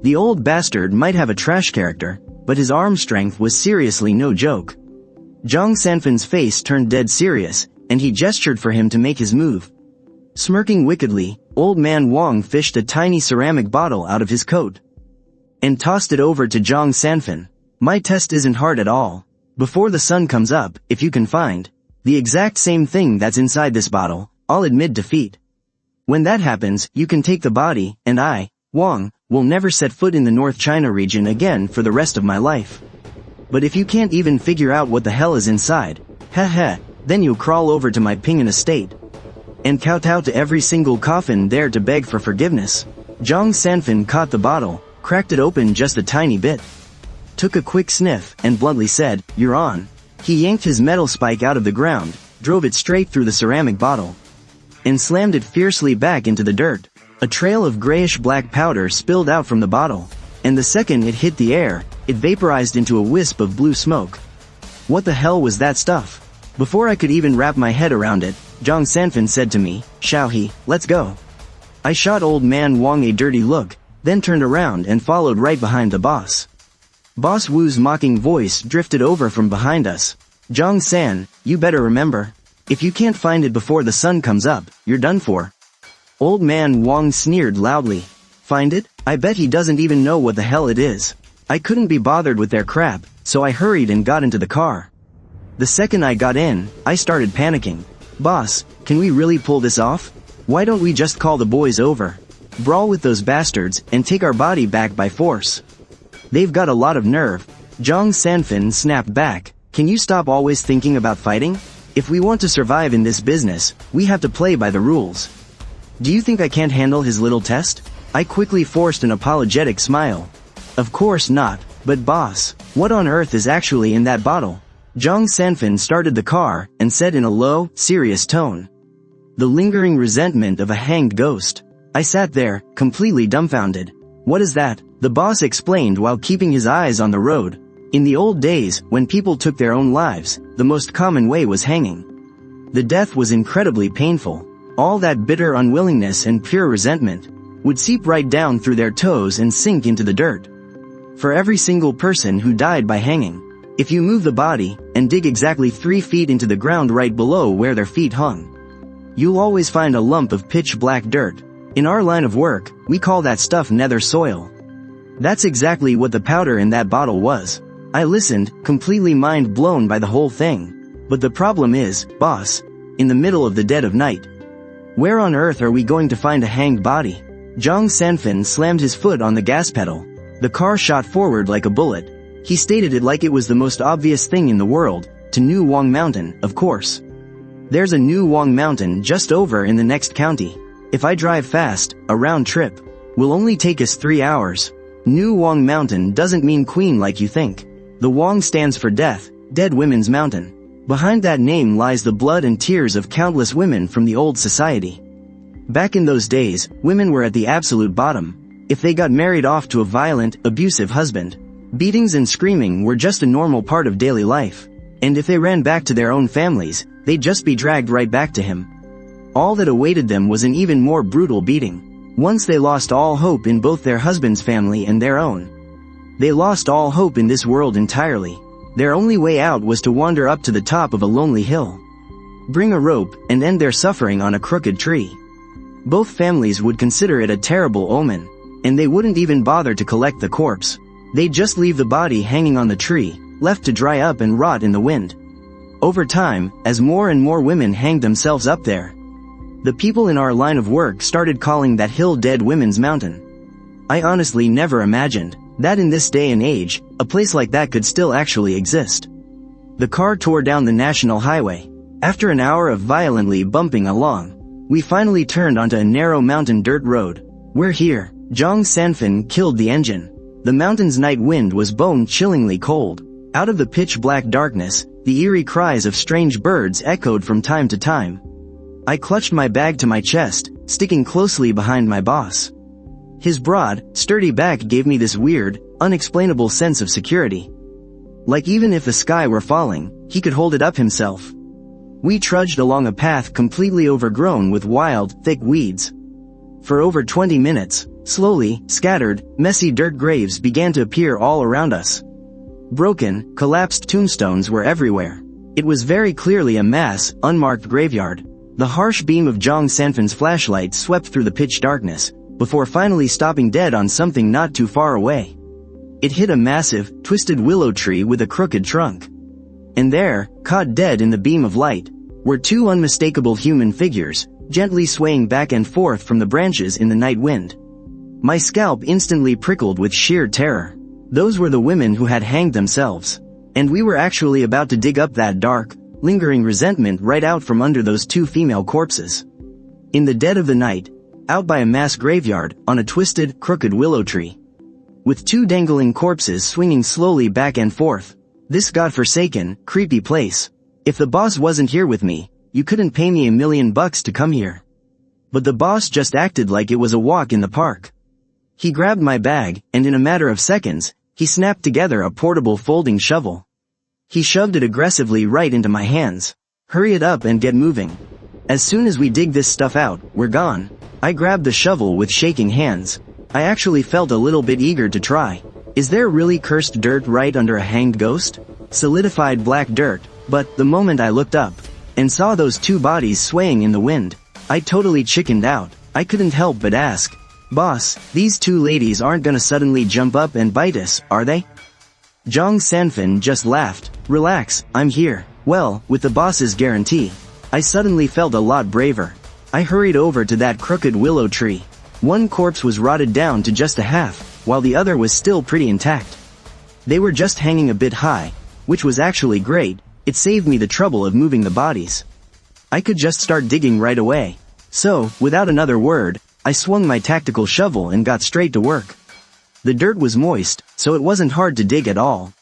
The old bastard might have a trash character, but his arm strength was seriously no joke. Zhang Sanfan's face turned dead serious, and he gestured for him to make his move. Smirking wickedly, Old Man Wang fished a tiny ceramic bottle out of his coat and tossed it over to Zhang Sanfan. "My test isn't hard at all. Before the sun comes up, if you can find the exact same thing that's inside this bottle, I'll admit defeat. When that happens, you can take the body, and I Wong, will never set foot in the North China region again for the rest of my life. But if you can't even figure out what the hell is inside, then you'll crawl over to my Ping'an estate and kowtow to every single coffin there to beg for forgiveness. Zhang Sanfin caught the bottle, cracked it open just a tiny bit, took a quick sniff, and bluntly said, "You're on." He yanked his metal spike out of the ground, drove it straight through the ceramic bottle, and slammed it fiercely back into the dirt. A trail of grayish-black powder spilled out from the bottle, and the second it hit the air, it vaporized into a wisp of blue smoke. What the hell was that stuff? Before I could even wrap my head around it, Zhang Sanfin said to me, "Xiaohe, let's go." I shot old man Wang a dirty look, then turned around and followed right behind the boss. Boss Wu's mocking voice drifted over from behind us. "Zhang San, you better remember, if you can't find it before the sun comes up, you're done for." Old man Wang sneered loudly. "Find it? I bet he doesn't even know what the hell it is." I couldn't be bothered with their crap, so I hurried and got into the car. The second I got in, I started panicking. "Boss, can we really pull this off? Why don't we just call the boys over, brawl with those bastards, and take our body back by force? They've got a lot of nerve." Zhang Sanfin snapped back. "Can you stop always thinking about fighting? If we want to survive in this business, we have to play by the rules. Do you think I can't handle his little test?" I quickly forced an apologetic smile. "Of course not, but boss, what on earth is actually in that bottle?" Zhang Sanfin started the car, and said in a low, serious tone, "The lingering resentment of a hanged ghost." I sat there, completely dumbfounded. "What is that?" the boss explained while keeping his eyes on the road. "In the old days, when people took their own lives, the most common way was hanging. The death was incredibly painful. All that bitter unwillingness and pure resentment would seep right down through their toes and sink into the dirt. For every single person who died by hanging, if you move the body, and dig exactly 3 feet into the ground right below where their feet hung, you'll always find a lump of pitch-black dirt. In our line of work, we call that stuff nether soil. That's exactly what the powder in that bottle was." I listened, completely mind-blown by the whole thing. "But the problem is, boss, in the middle of the dead of night, where on earth are we going to find a hanged body?" Zhang Sanfin slammed his foot on the gas pedal. The car shot forward like a bullet. He stated it like it was the most obvious thing in the world, to New Wang Mountain, of course. There's a New Wang Mountain just over in the next county. If I drive fast, a round trip will only take us 3 hours. New Wang Mountain doesn't mean queen like you think. The Wang stands for death, dead women's mountain. Behind that name lies the blood and tears of countless women from the old society. Back in those days, women were at the absolute bottom. If they got married off to a violent, abusive husband, beatings and screaming were just a normal part of daily life. And if they ran back to their own families, they'd just be dragged right back to him. All that awaited them was an even more brutal beating. Once they lost all hope in both their husband's family and their own, they lost all hope in this world entirely. Their only way out was to wander up to the top of a lonely hill, bring a rope, and end their suffering on a crooked tree. Both families would consider it a terrible omen, and they wouldn't even bother to collect the corpse. They'd just leave the body hanging on the tree, left to dry up and rot in the wind. Over time, as more and more women hanged themselves up there, the people in our line of work started calling that hill Dead Women's Mountain. I honestly never imagined that in this day and age, a place like that could still actually exist. The car tore down the national highway. After an hour of violently bumping along, we finally turned onto a narrow mountain dirt road. "We're here." Zhang Sanfin killed the engine. The mountain's night wind was bone-chillingly cold. Out of the pitch-black darkness, the eerie cries of strange birds echoed from time to time. I clutched my bag to my chest, sticking closely behind my boss. His broad, sturdy back gave me this weird, unexplainable sense of security. Like even if the sky were falling, he could hold it up himself. We trudged along a path completely overgrown with wild, thick weeds. For over 20 minutes, slowly, scattered, messy dirt graves began to appear all around us. Broken, collapsed tombstones were everywhere. It was very clearly a mass, unmarked graveyard. The harsh beam of Zhang Sanfin's flashlight swept through the pitch darkness, before finally stopping dead on something not too far away. It hit a massive, twisted willow tree with a crooked trunk. And there, caught dead in the beam of light, were 2 unmistakable human figures, gently swaying back and forth from the branches in the night wind. My scalp instantly prickled with sheer terror. Those were the women who had hanged themselves. And we were actually about to dig up that dark, lingering resentment right out from under those two female corpses. In the dead of the night, out by a mass graveyard, on a twisted, crooked willow tree, with two dangling corpses swinging slowly back and forth. This godforsaken, creepy place. If the boss wasn't here with me, you couldn't pay me $1 million to come here. But the boss just acted like it was a walk in the park. He grabbed my bag, and in a matter of seconds, he snapped together a portable folding shovel. He shoved it aggressively right into my hands. Hurry it up and get moving. As soon as we dig this stuff out, we're gone. I grabbed the shovel with shaking hands. I actually felt a little bit eager to try. Is there really cursed dirt right under a hanged ghost? Solidified black dirt. But the moment I looked up and saw those two bodies swaying in the wind, I totally chickened out. I couldn't help but ask, "Boss, these two ladies aren't gonna suddenly jump up and bite us, are they?" Zhang Sanfin just laughed. "Relax, I'm here." Well, with the boss's guarantee, I suddenly felt a lot braver. I hurried over to that crooked willow tree. One corpse was rotted down to just a half, while the other was still pretty intact. They were just hanging a bit high, which was actually great. It saved me the trouble of moving the bodies. I could just start digging right away. So, without another word, I swung my tactical shovel and got straight to work. The dirt was moist, so it wasn't hard to dig at all.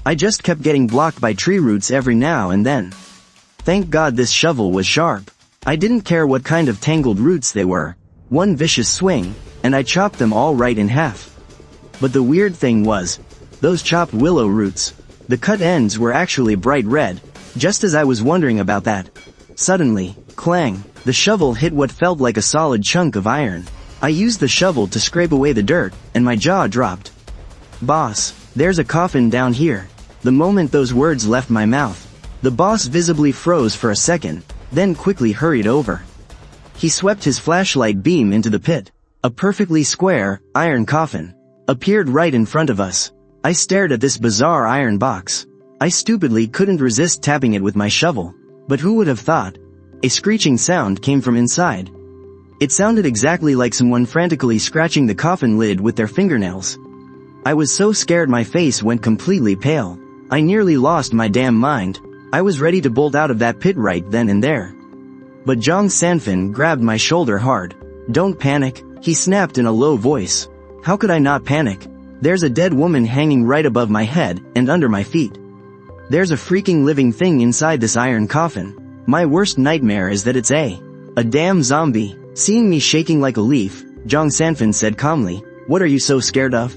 I just kept getting blocked by tree roots every now and then. Thank God this shovel was sharp. I didn't care what kind of tangled roots they were. One vicious swing, and I chopped them all right in half. But the weird thing was, those chopped willow roots, the cut ends were actually bright red, just as I was wondering about that. Suddenly, clang, the shovel hit what felt like a solid chunk of iron. I used the shovel to scrape away the dirt, and my jaw dropped. "Boss, there's a coffin down here." The moment those words left my mouth, the boss visibly froze for a second, then quickly hurried over. He swept his flashlight beam into the pit. A perfectly square, iron coffin appeared right in front of us. I stared at this bizarre iron box. I stupidly couldn't resist tapping it with my shovel. But who would have thought? A screeching sound came from inside. It sounded exactly like someone frantically scratching the coffin lid with their fingernails. I was so scared my face went completely pale. I nearly lost my damn mind. I was ready to bolt out of that pit right then and there. But Zhang Sanfin grabbed my shoulder hard. "Don't panic," he snapped in a low voice. How could I not panic? There's a dead woman hanging right above my head and under my feet. There's a freaking living thing inside this iron coffin. My worst nightmare is that it's a damn zombie. Seeing me shaking like a leaf, Zhang Sanfin said calmly, "What are you so scared of?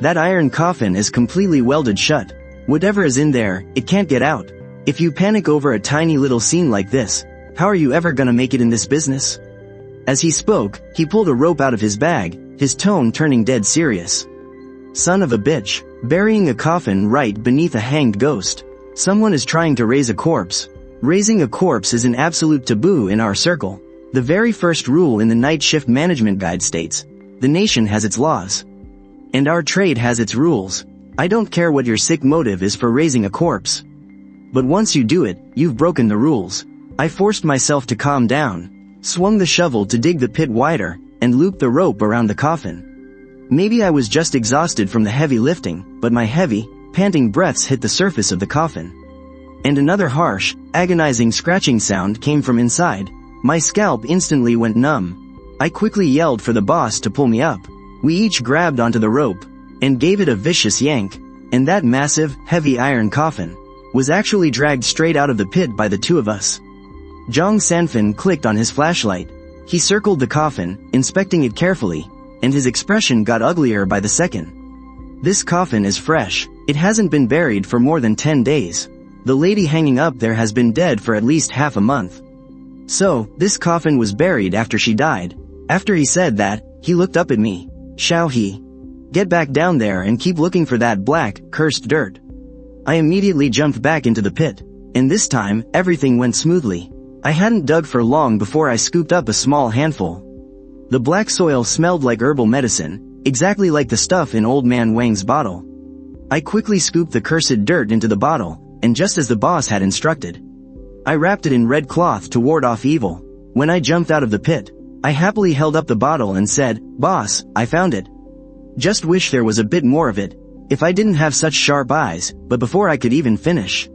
That iron coffin is completely welded shut. Whatever is in there, it can't get out. If you panic over a tiny little scene like this, how are you ever gonna make it in this business?" As he spoke, he pulled a rope out of his bag, his tone turning dead serious. "Son of a bitch, burying a coffin right beneath a hanged ghost. Someone is trying to raise a corpse. Raising a corpse is an absolute taboo in our circle. The very first rule in the night shift management guide states, the nation has its laws. And our trade has its rules. I don't care what your sick motive is for raising a corpse. But once you do it, you've broken the rules." I forced myself to calm down, swung the shovel to dig the pit wider, and looped the rope around the coffin. Maybe I was just exhausted from the heavy lifting, but my heavy, panting breaths hit the surface of the coffin. And another harsh, agonizing scratching sound came from inside. My scalp instantly went numb. I quickly yelled for the boss to pull me up. We each grabbed onto the rope, and gave it a vicious yank, and that massive, heavy iron coffin was actually dragged straight out of the pit by the two of us. Zhang Sanfin clicked on his flashlight. He circled the coffin, inspecting it carefully, and his expression got uglier by the second. "This coffin is fresh. It hasn't been buried for more than 10 days. The lady hanging up there has been dead for at least half a month. So, this coffin was buried after she died." After he said that, he looked up at me. "Shall he? Get back down there and keep looking for that black, cursed dirt." I immediately jumped back into the pit, and this time, everything went smoothly. I hadn't dug for long before I scooped up a small handful. The black soil smelled like herbal medicine, exactly like the stuff in Old Man Wang's bottle. I quickly scooped the cursed dirt into the bottle, and just as the boss had instructed, I wrapped it in red cloth to ward off evil. When I jumped out of the pit, I happily held up the bottle and said, "Boss, I found it. Just wish there was a bit more of it. If I didn't have such sharp eyes," but before I could even finish,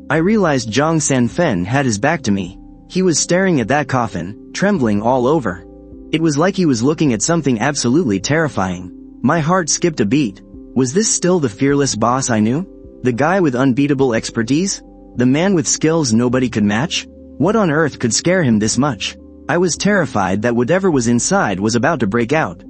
I realized Zhang Sanfen had his back to me. He was staring at that coffin, trembling all over. It was like he was looking at something absolutely terrifying. My heart skipped a beat. Was this still the fearless boss I knew? The guy with unbeatable expertise? The man with skills nobody could match? What on earth could scare him this much? I was terrified that whatever was inside was about to break out.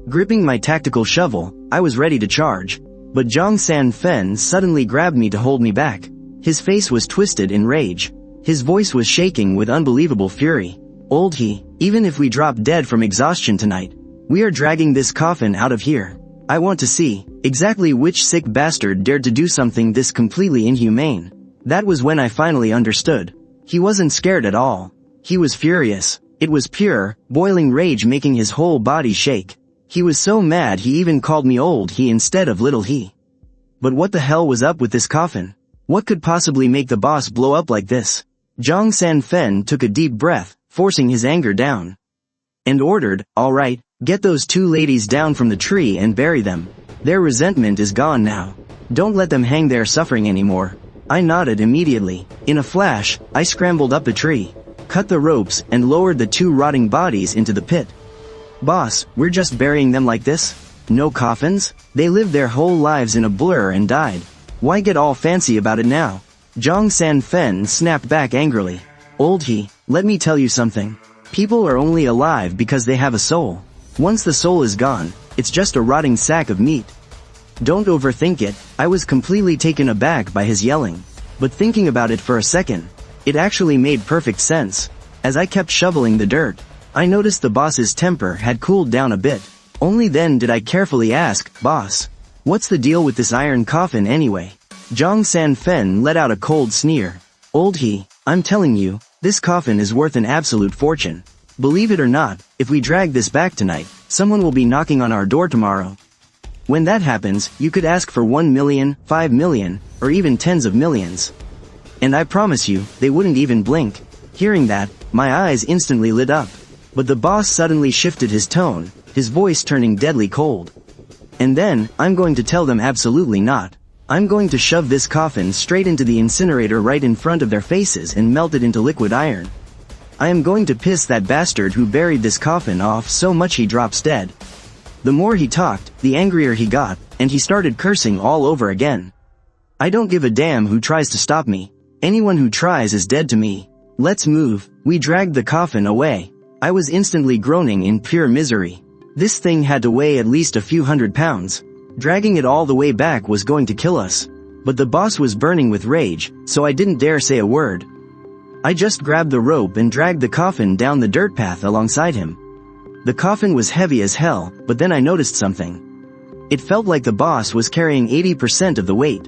Gripping my tactical shovel, I was ready to charge. But Zhang Sanfen suddenly grabbed me to hold me back. His face was twisted in rage. His voice was shaking with unbelievable fury. "Old he, even if we drop dead from exhaustion tonight, we are dragging this coffin out of here. I want to see exactly which sick bastard dared to do something this completely inhumane." That was when I finally understood. He wasn't scared at all. He was furious. It was pure, boiling rage making his whole body shake. He was so mad he even called me old he instead of little he. But what the hell was up with this coffin? What could possibly make the boss blow up like this? Zhang Sanfen took a deep breath, forcing his anger down, and ordered, "All right, get those two ladies down from the tree and bury them. Their resentment is gone now. Don't let them hang there suffering anymore." I nodded immediately. In a flash, I scrambled up the tree, cut the ropes and lowered the two rotting bodies into the pit. "Boss, we're just burying them like this? No coffins? They lived their whole lives in a blur and died. Why get all fancy about it now?" Zhang Sanfen snapped back angrily. "Old he, let me tell you something. People are only alive because they have a soul. Once the soul is gone, it's just a rotting sack of meat. Don't overthink it." I was completely taken aback by his yelling. But thinking about it for a second, it actually made perfect sense. As I kept shoveling the dirt, I noticed the boss's temper had cooled down a bit. Only then did I carefully ask, "Boss, what's the deal with this iron coffin anyway?" Zhang Sanfen let out a cold sneer. "Old he, I'm telling you, this coffin is worth an absolute fortune. Believe it or not, if we drag this back tonight, someone will be knocking on our door tomorrow. When that happens, you could ask for 1 million, 5 million, or even tens of millions. And I promise you, they wouldn't even blink." Hearing that, my eyes instantly lit up. But the boss suddenly shifted his tone, his voice turning deadly cold. "And then, I'm going to tell them absolutely not. I'm going to shove this coffin straight into the incinerator right in front of their faces and melt it into liquid iron. I am going to piss that bastard who buried this coffin off so much he drops dead." The more he talked, the angrier he got, and he started cursing all over again. "I don't give a damn who tries to stop me. Anyone who tries is dead to me. Let's move." We dragged the coffin away. I was instantly groaning in pure misery. This thing had to weigh at least a few hundred pounds. Dragging it all the way back was going to kill us. But the boss was burning with rage, so I didn't dare say a word. I just grabbed the rope and dragged the coffin down the dirt path alongside him. The coffin was heavy as hell, but then I noticed something. It felt like the boss was carrying 80% of the weight.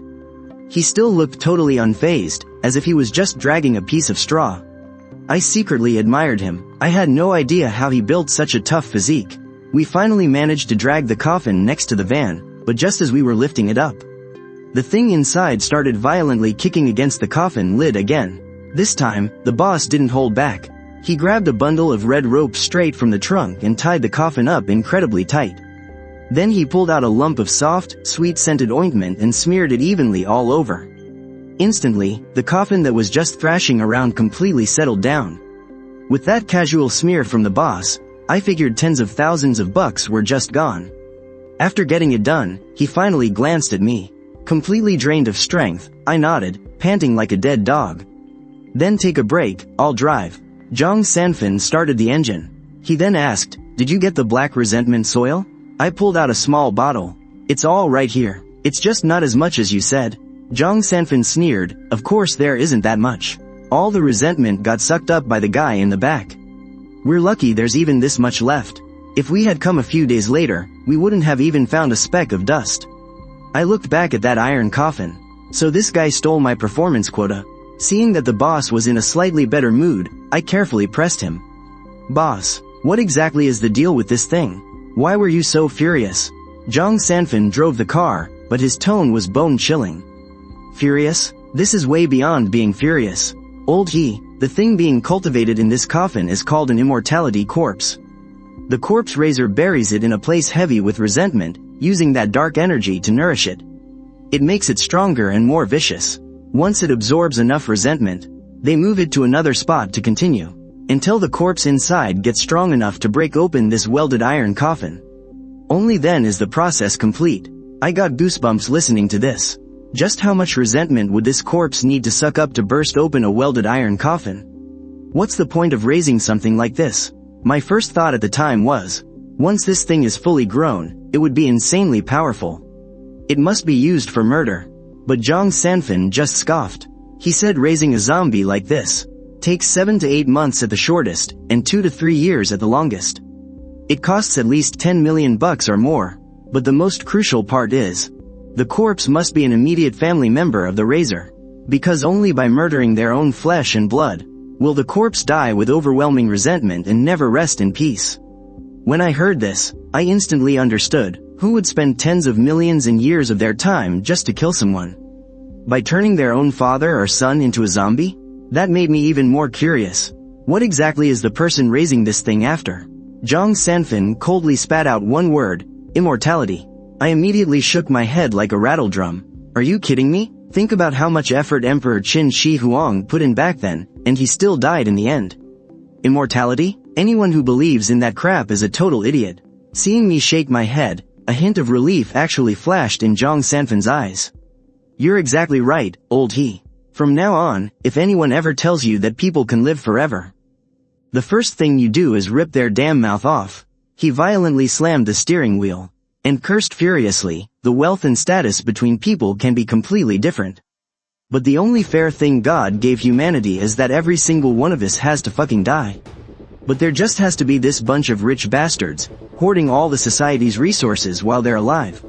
He still looked totally unfazed, as if he was just dragging a piece of straw. I secretly admired him. I had no idea how he built such a tough physique. We finally managed to drag the coffin next to the van, but just as we were lifting it up, the thing inside started violently kicking against the coffin lid again. This time, the boss didn't hold back. He grabbed a bundle of red rope straight from the trunk and tied the coffin up incredibly tight. Then he pulled out a lump of soft, sweet-scented ointment and smeared it evenly all over. Instantly, the coffin that was just thrashing around completely settled down. With that casual smear from the boss, I figured tens of thousands of bucks were just gone. After getting it done, he finally glanced at me. Completely drained of strength, I nodded, panting like a dead dog. "Then take a break, I'll drive." Zhang Sanfen started the engine. He then asked, "Did you get the black resentment soil?" I pulled out a small bottle. "It's all right here. It's just not as much as you said." Zhang Sanfen sneered, "Of course there isn't that much. All the resentment got sucked up by the guy in the back. We're lucky there's even this much left. If we had come a few days later, we wouldn't have even found a speck of dust." I looked back at that iron coffin. So this guy stole my performance quota. Seeing that the boss was in a slightly better mood, I carefully pressed him. "Boss, what exactly is the deal with this thing? Why were you so furious?" Zhang Sanfen drove the car, but his tone was bone-chilling. "Furious? This is way beyond being furious. Old he, The thing being cultivated in this coffin is called an immortality corpse. The corpse raiser buries it in a place heavy with resentment, using that dark energy to nourish it. It makes it stronger and more vicious. Once it absorbs enough resentment, they move it to another spot to continue, until the corpse inside gets strong enough to break open this welded iron coffin. Only then is the process complete. I got goosebumps listening to this. Just how much resentment would this corpse need to suck up to burst open a welded iron coffin? What's the point of raising something like this? My first thought at the time was, once this thing is fully grown, it would be insanely powerful. It must be used for murder. But Zhang Sanfin just scoffed. He said raising a zombie like this takes 7 to 8 months at the shortest, and 2 to 3 years at the longest. It costs at least 10 million bucks or more. But the most crucial part is, the corpse must be an immediate family member of the raiser. Because only by murdering their own flesh and blood will the corpse die with overwhelming resentment and never rest in peace. When I heard this, I instantly understood, who would spend tens of millions and years of their time just to kill someone? By turning their own father or son into a zombie? That made me even more curious. What exactly is the person raising this thing after? Zhang Sanfin coldly spat out one word, immortality. I immediately shook my head like a rattle drum. Are you kidding me? Think about how much effort Emperor Qin Shi Huang put in back then, and he still died in the end. Immortality? Anyone who believes in that crap is a total idiot. Seeing me shake my head, a hint of relief actually flashed in Zhang Sanfin's eyes. You're exactly right, old he. From now on, if anyone ever tells you that people can live forever, the first thing you do is rip their damn mouth off. He violently slammed the steering wheel and cursed furiously. The wealth and status between people can be completely different. But the only fair thing God gave humanity is that every single one of us has to fucking die. But there just has to be this bunch of rich bastards, hoarding all the society's resources while they're alive.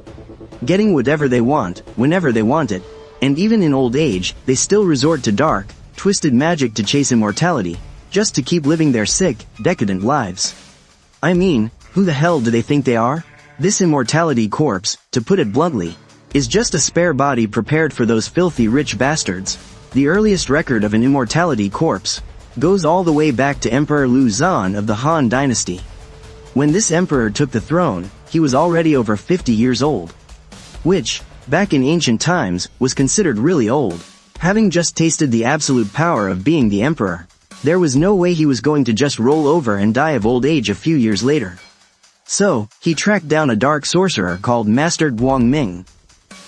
Getting whatever they want, whenever they want it, and even in old age, they still resort to dark, twisted magic to chase immortality, just to keep living their sick, decadent lives. I mean, who the hell do they think they are? This immortality corpse, to put it bluntly, is just a spare body prepared for those filthy rich bastards. The earliest record of an immortality corpse goes all the way back to Emperor Lu Zhan of the Han dynasty. When this emperor took the throne, he was already over 50 years old. Which, back in ancient times, was considered really old. Having just tasted the absolute power of being the emperor, there was no way he was going to just roll over and die of old age a few years later. So, he tracked down a dark sorcerer called Master Guangming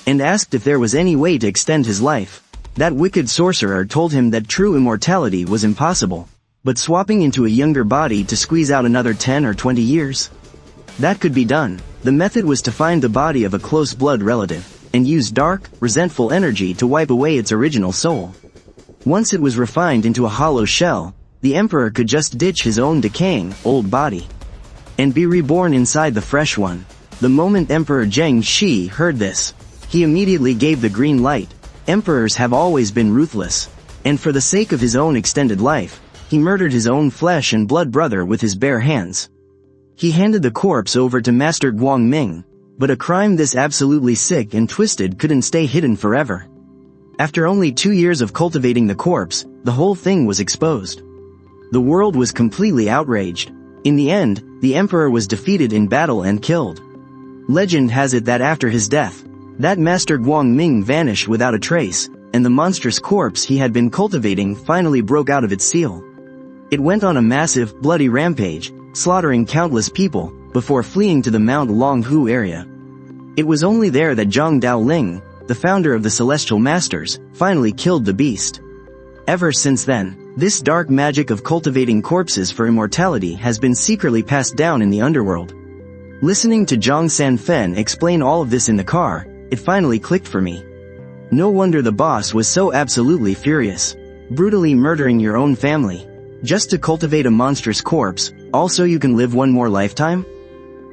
and asked if there was any way to extend his life. That wicked sorcerer told him that true immortality was impossible, but swapping into a younger body to squeeze out another 10 or 20 years? That could be done. The method was to find the body of a close blood relative and use dark, resentful energy to wipe away its original soul. Once it was refined into a hollow shell, the emperor could just ditch his own decaying, old body and be reborn inside the fresh one. The moment Emperor Zheng Shi heard this, he immediately gave the green light. Emperors have always been ruthless, and for the sake of his own extended life, he murdered his own flesh and blood brother with his bare hands. He handed the corpse over to Master Guangming, but a crime this absolutely sick and twisted couldn't stay hidden forever. After only 2 years of cultivating the corpse, the whole thing was exposed. The world was completely outraged. In the end, the emperor was defeated in battle and killed. Legend has it that after his death, that Master Guangming vanished without a trace, and the monstrous corpse he had been cultivating finally broke out of its seal. It went on a massive, bloody rampage, slaughtering countless people, before fleeing to the Mount Longhu area. It was only there that Zhang Daoling, the founder of the Celestial Masters, finally killed the beast. Ever since then, this dark magic of cultivating corpses for immortality has been secretly passed down in the underworld. Listening to Zhang Sanfen explain all of this in the car, it finally clicked for me. No wonder the boss was so absolutely furious. Brutally murdering your own family, just to cultivate a monstrous corpse, also you can live one more lifetime?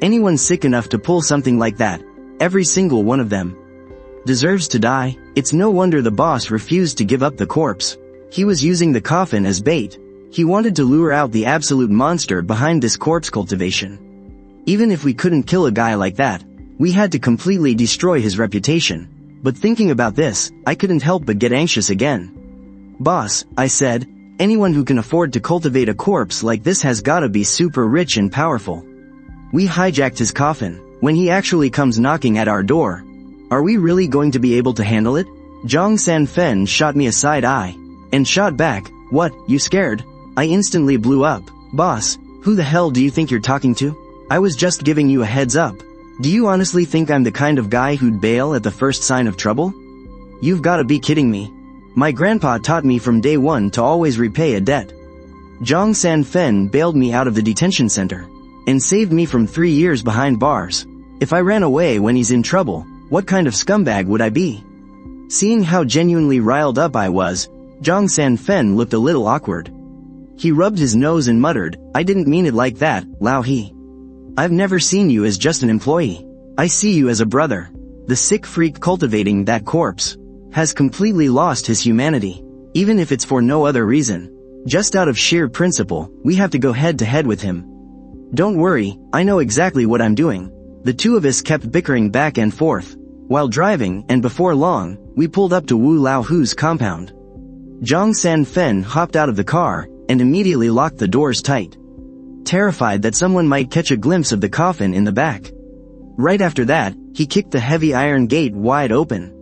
Anyone sick enough to pull something like that, every single one of them, deserves to die. It's no wonder the boss refused to give up the corpse. He was using the coffin as bait. He wanted to lure out the absolute monster behind this corpse cultivation. Even if we couldn't kill a guy like that, we had to completely destroy his reputation. But thinking about this, I couldn't help but get anxious again. Boss, I said, Anyone who can afford to cultivate a corpse like this has gotta be super rich and powerful. We hijacked his coffin. When he actually comes knocking at our door, are we really going to be able to handle it? Zhang Sanfen shot me a side eye. And shot back, "What, you scared?" I instantly blew up. "Boss, who the hell do you think you're talking to? I was just giving you a heads up. Do you honestly think I'm the kind of guy who'd bail at the first sign of trouble? You've gotta be kidding me. My grandpa taught me from day one to always repay a debt." Zhang Sanfen bailed me out of the detention center and saved me from 3 years behind bars. If I ran away when he's in trouble, what kind of scumbag would I be? Seeing how genuinely riled up I was, Zhang Sanfen looked a little awkward. He rubbed his nose and muttered, "I didn't mean it like that, Lao He. I've never seen you as just an employee. I see you as a brother." The sick freak cultivating that corpse has completely lost his humanity, even if it's for no other reason. Just out of sheer principle, we have to go head to head with him. Don't worry, I know exactly what I'm doing. The two of us kept bickering back and forth while driving, and before long, we pulled up to Wu Laohu's compound. Zhang Sanfen hopped out of the car and immediately locked the doors tight, terrified that someone might catch a glimpse of the coffin in the back. Right after that, he kicked the heavy iron gate wide open.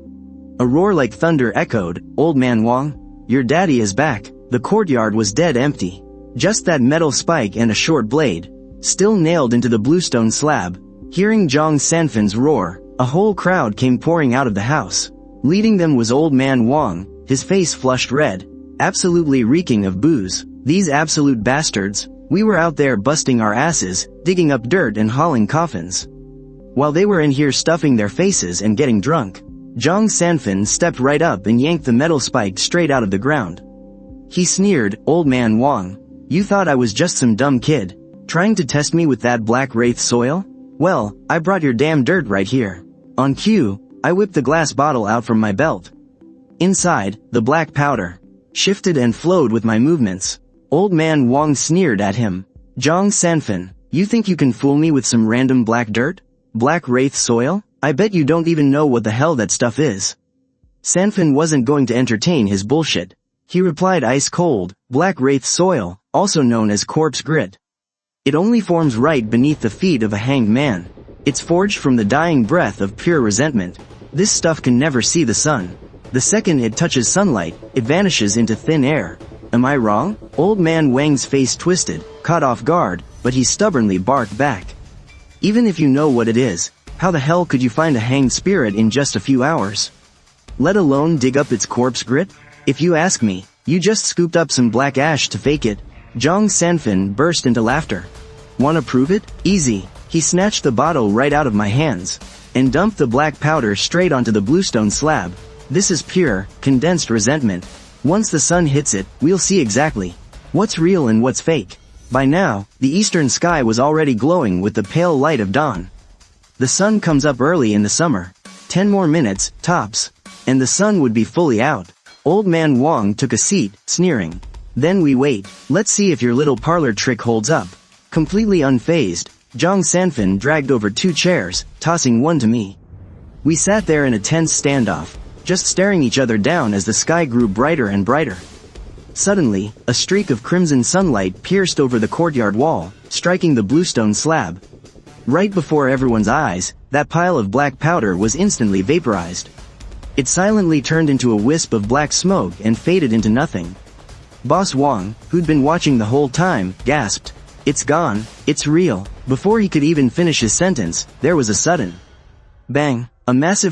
A roar like thunder echoed, "Old man Wang, your daddy is back." The courtyard was dead empty. Just that metal spike and a short blade, still nailed into the bluestone slab. Hearing Zhang Sanfen's roar, a whole crowd came pouring out of the house. Leading them was old man Wang, his face flushed red, absolutely reeking of booze. These absolute bastards. We were out there busting our asses, digging up dirt and hauling coffins, while they were in here stuffing their faces and getting drunk. Zhang Sanfen stepped right up and yanked the metal spike straight out of the ground. He sneered, "Old man Wang, you thought I was just some dumb kid, trying to test me with that black wraith soil? Well, I brought your damn dirt right here." On cue, I whipped the glass bottle out from my belt. Inside, the black powder shifted and flowed with my movements. Old man Wang sneered at him. "Zhang Sanfen, you think you can fool me with some random black dirt? Black wraith soil? I bet you don't even know what the hell that stuff is." Sanfen wasn't going to entertain his bullshit. He replied ice cold, "Black wraith soil, also known as corpse grit. It only forms right beneath the feet of a hanged man. It's forged from the dying breath of pure resentment. This stuff can never see the sun. The second it touches sunlight, it vanishes into thin air. Am I wrong?" Old man Wang's face twisted, caught off guard, but he stubbornly barked back. "Even if you know what it is, how the hell could you find a hanged spirit in just a few hours? Let alone dig up its corpse grit? If you ask me, you just scooped up some black ash to fake it." Zhang Sanfen burst into laughter. "Wanna prove it? Easy." He snatched the bottle right out of my hands and dumped the black powder straight onto the bluestone slab. "This is pure, condensed resentment. Once the sun hits it, we'll see exactly what's real and what's fake." By now, the eastern sky was already glowing with the pale light of dawn. The sun comes up early in the summer. 10 more minutes, tops, and the sun would be fully out. Old man Wang took a seat, sneering. "Then we wait. Let's see if your little parlor trick holds up." Completely unfazed, Zhang Sanfen dragged over 2 chairs, tossing one to me. We sat there in a tense standoff, just staring each other down as the sky grew brighter and brighter. Suddenly, a streak of crimson sunlight pierced over the courtyard wall, striking the bluestone slab. Right before everyone's eyes, that pile of black powder was instantly vaporized. It silently turned into a wisp of black smoke and faded into nothing. Boss Wang, who'd been watching the whole time, gasped, "It's gone, it's real." Before he could even finish his sentence, there was a sudden bang. A massive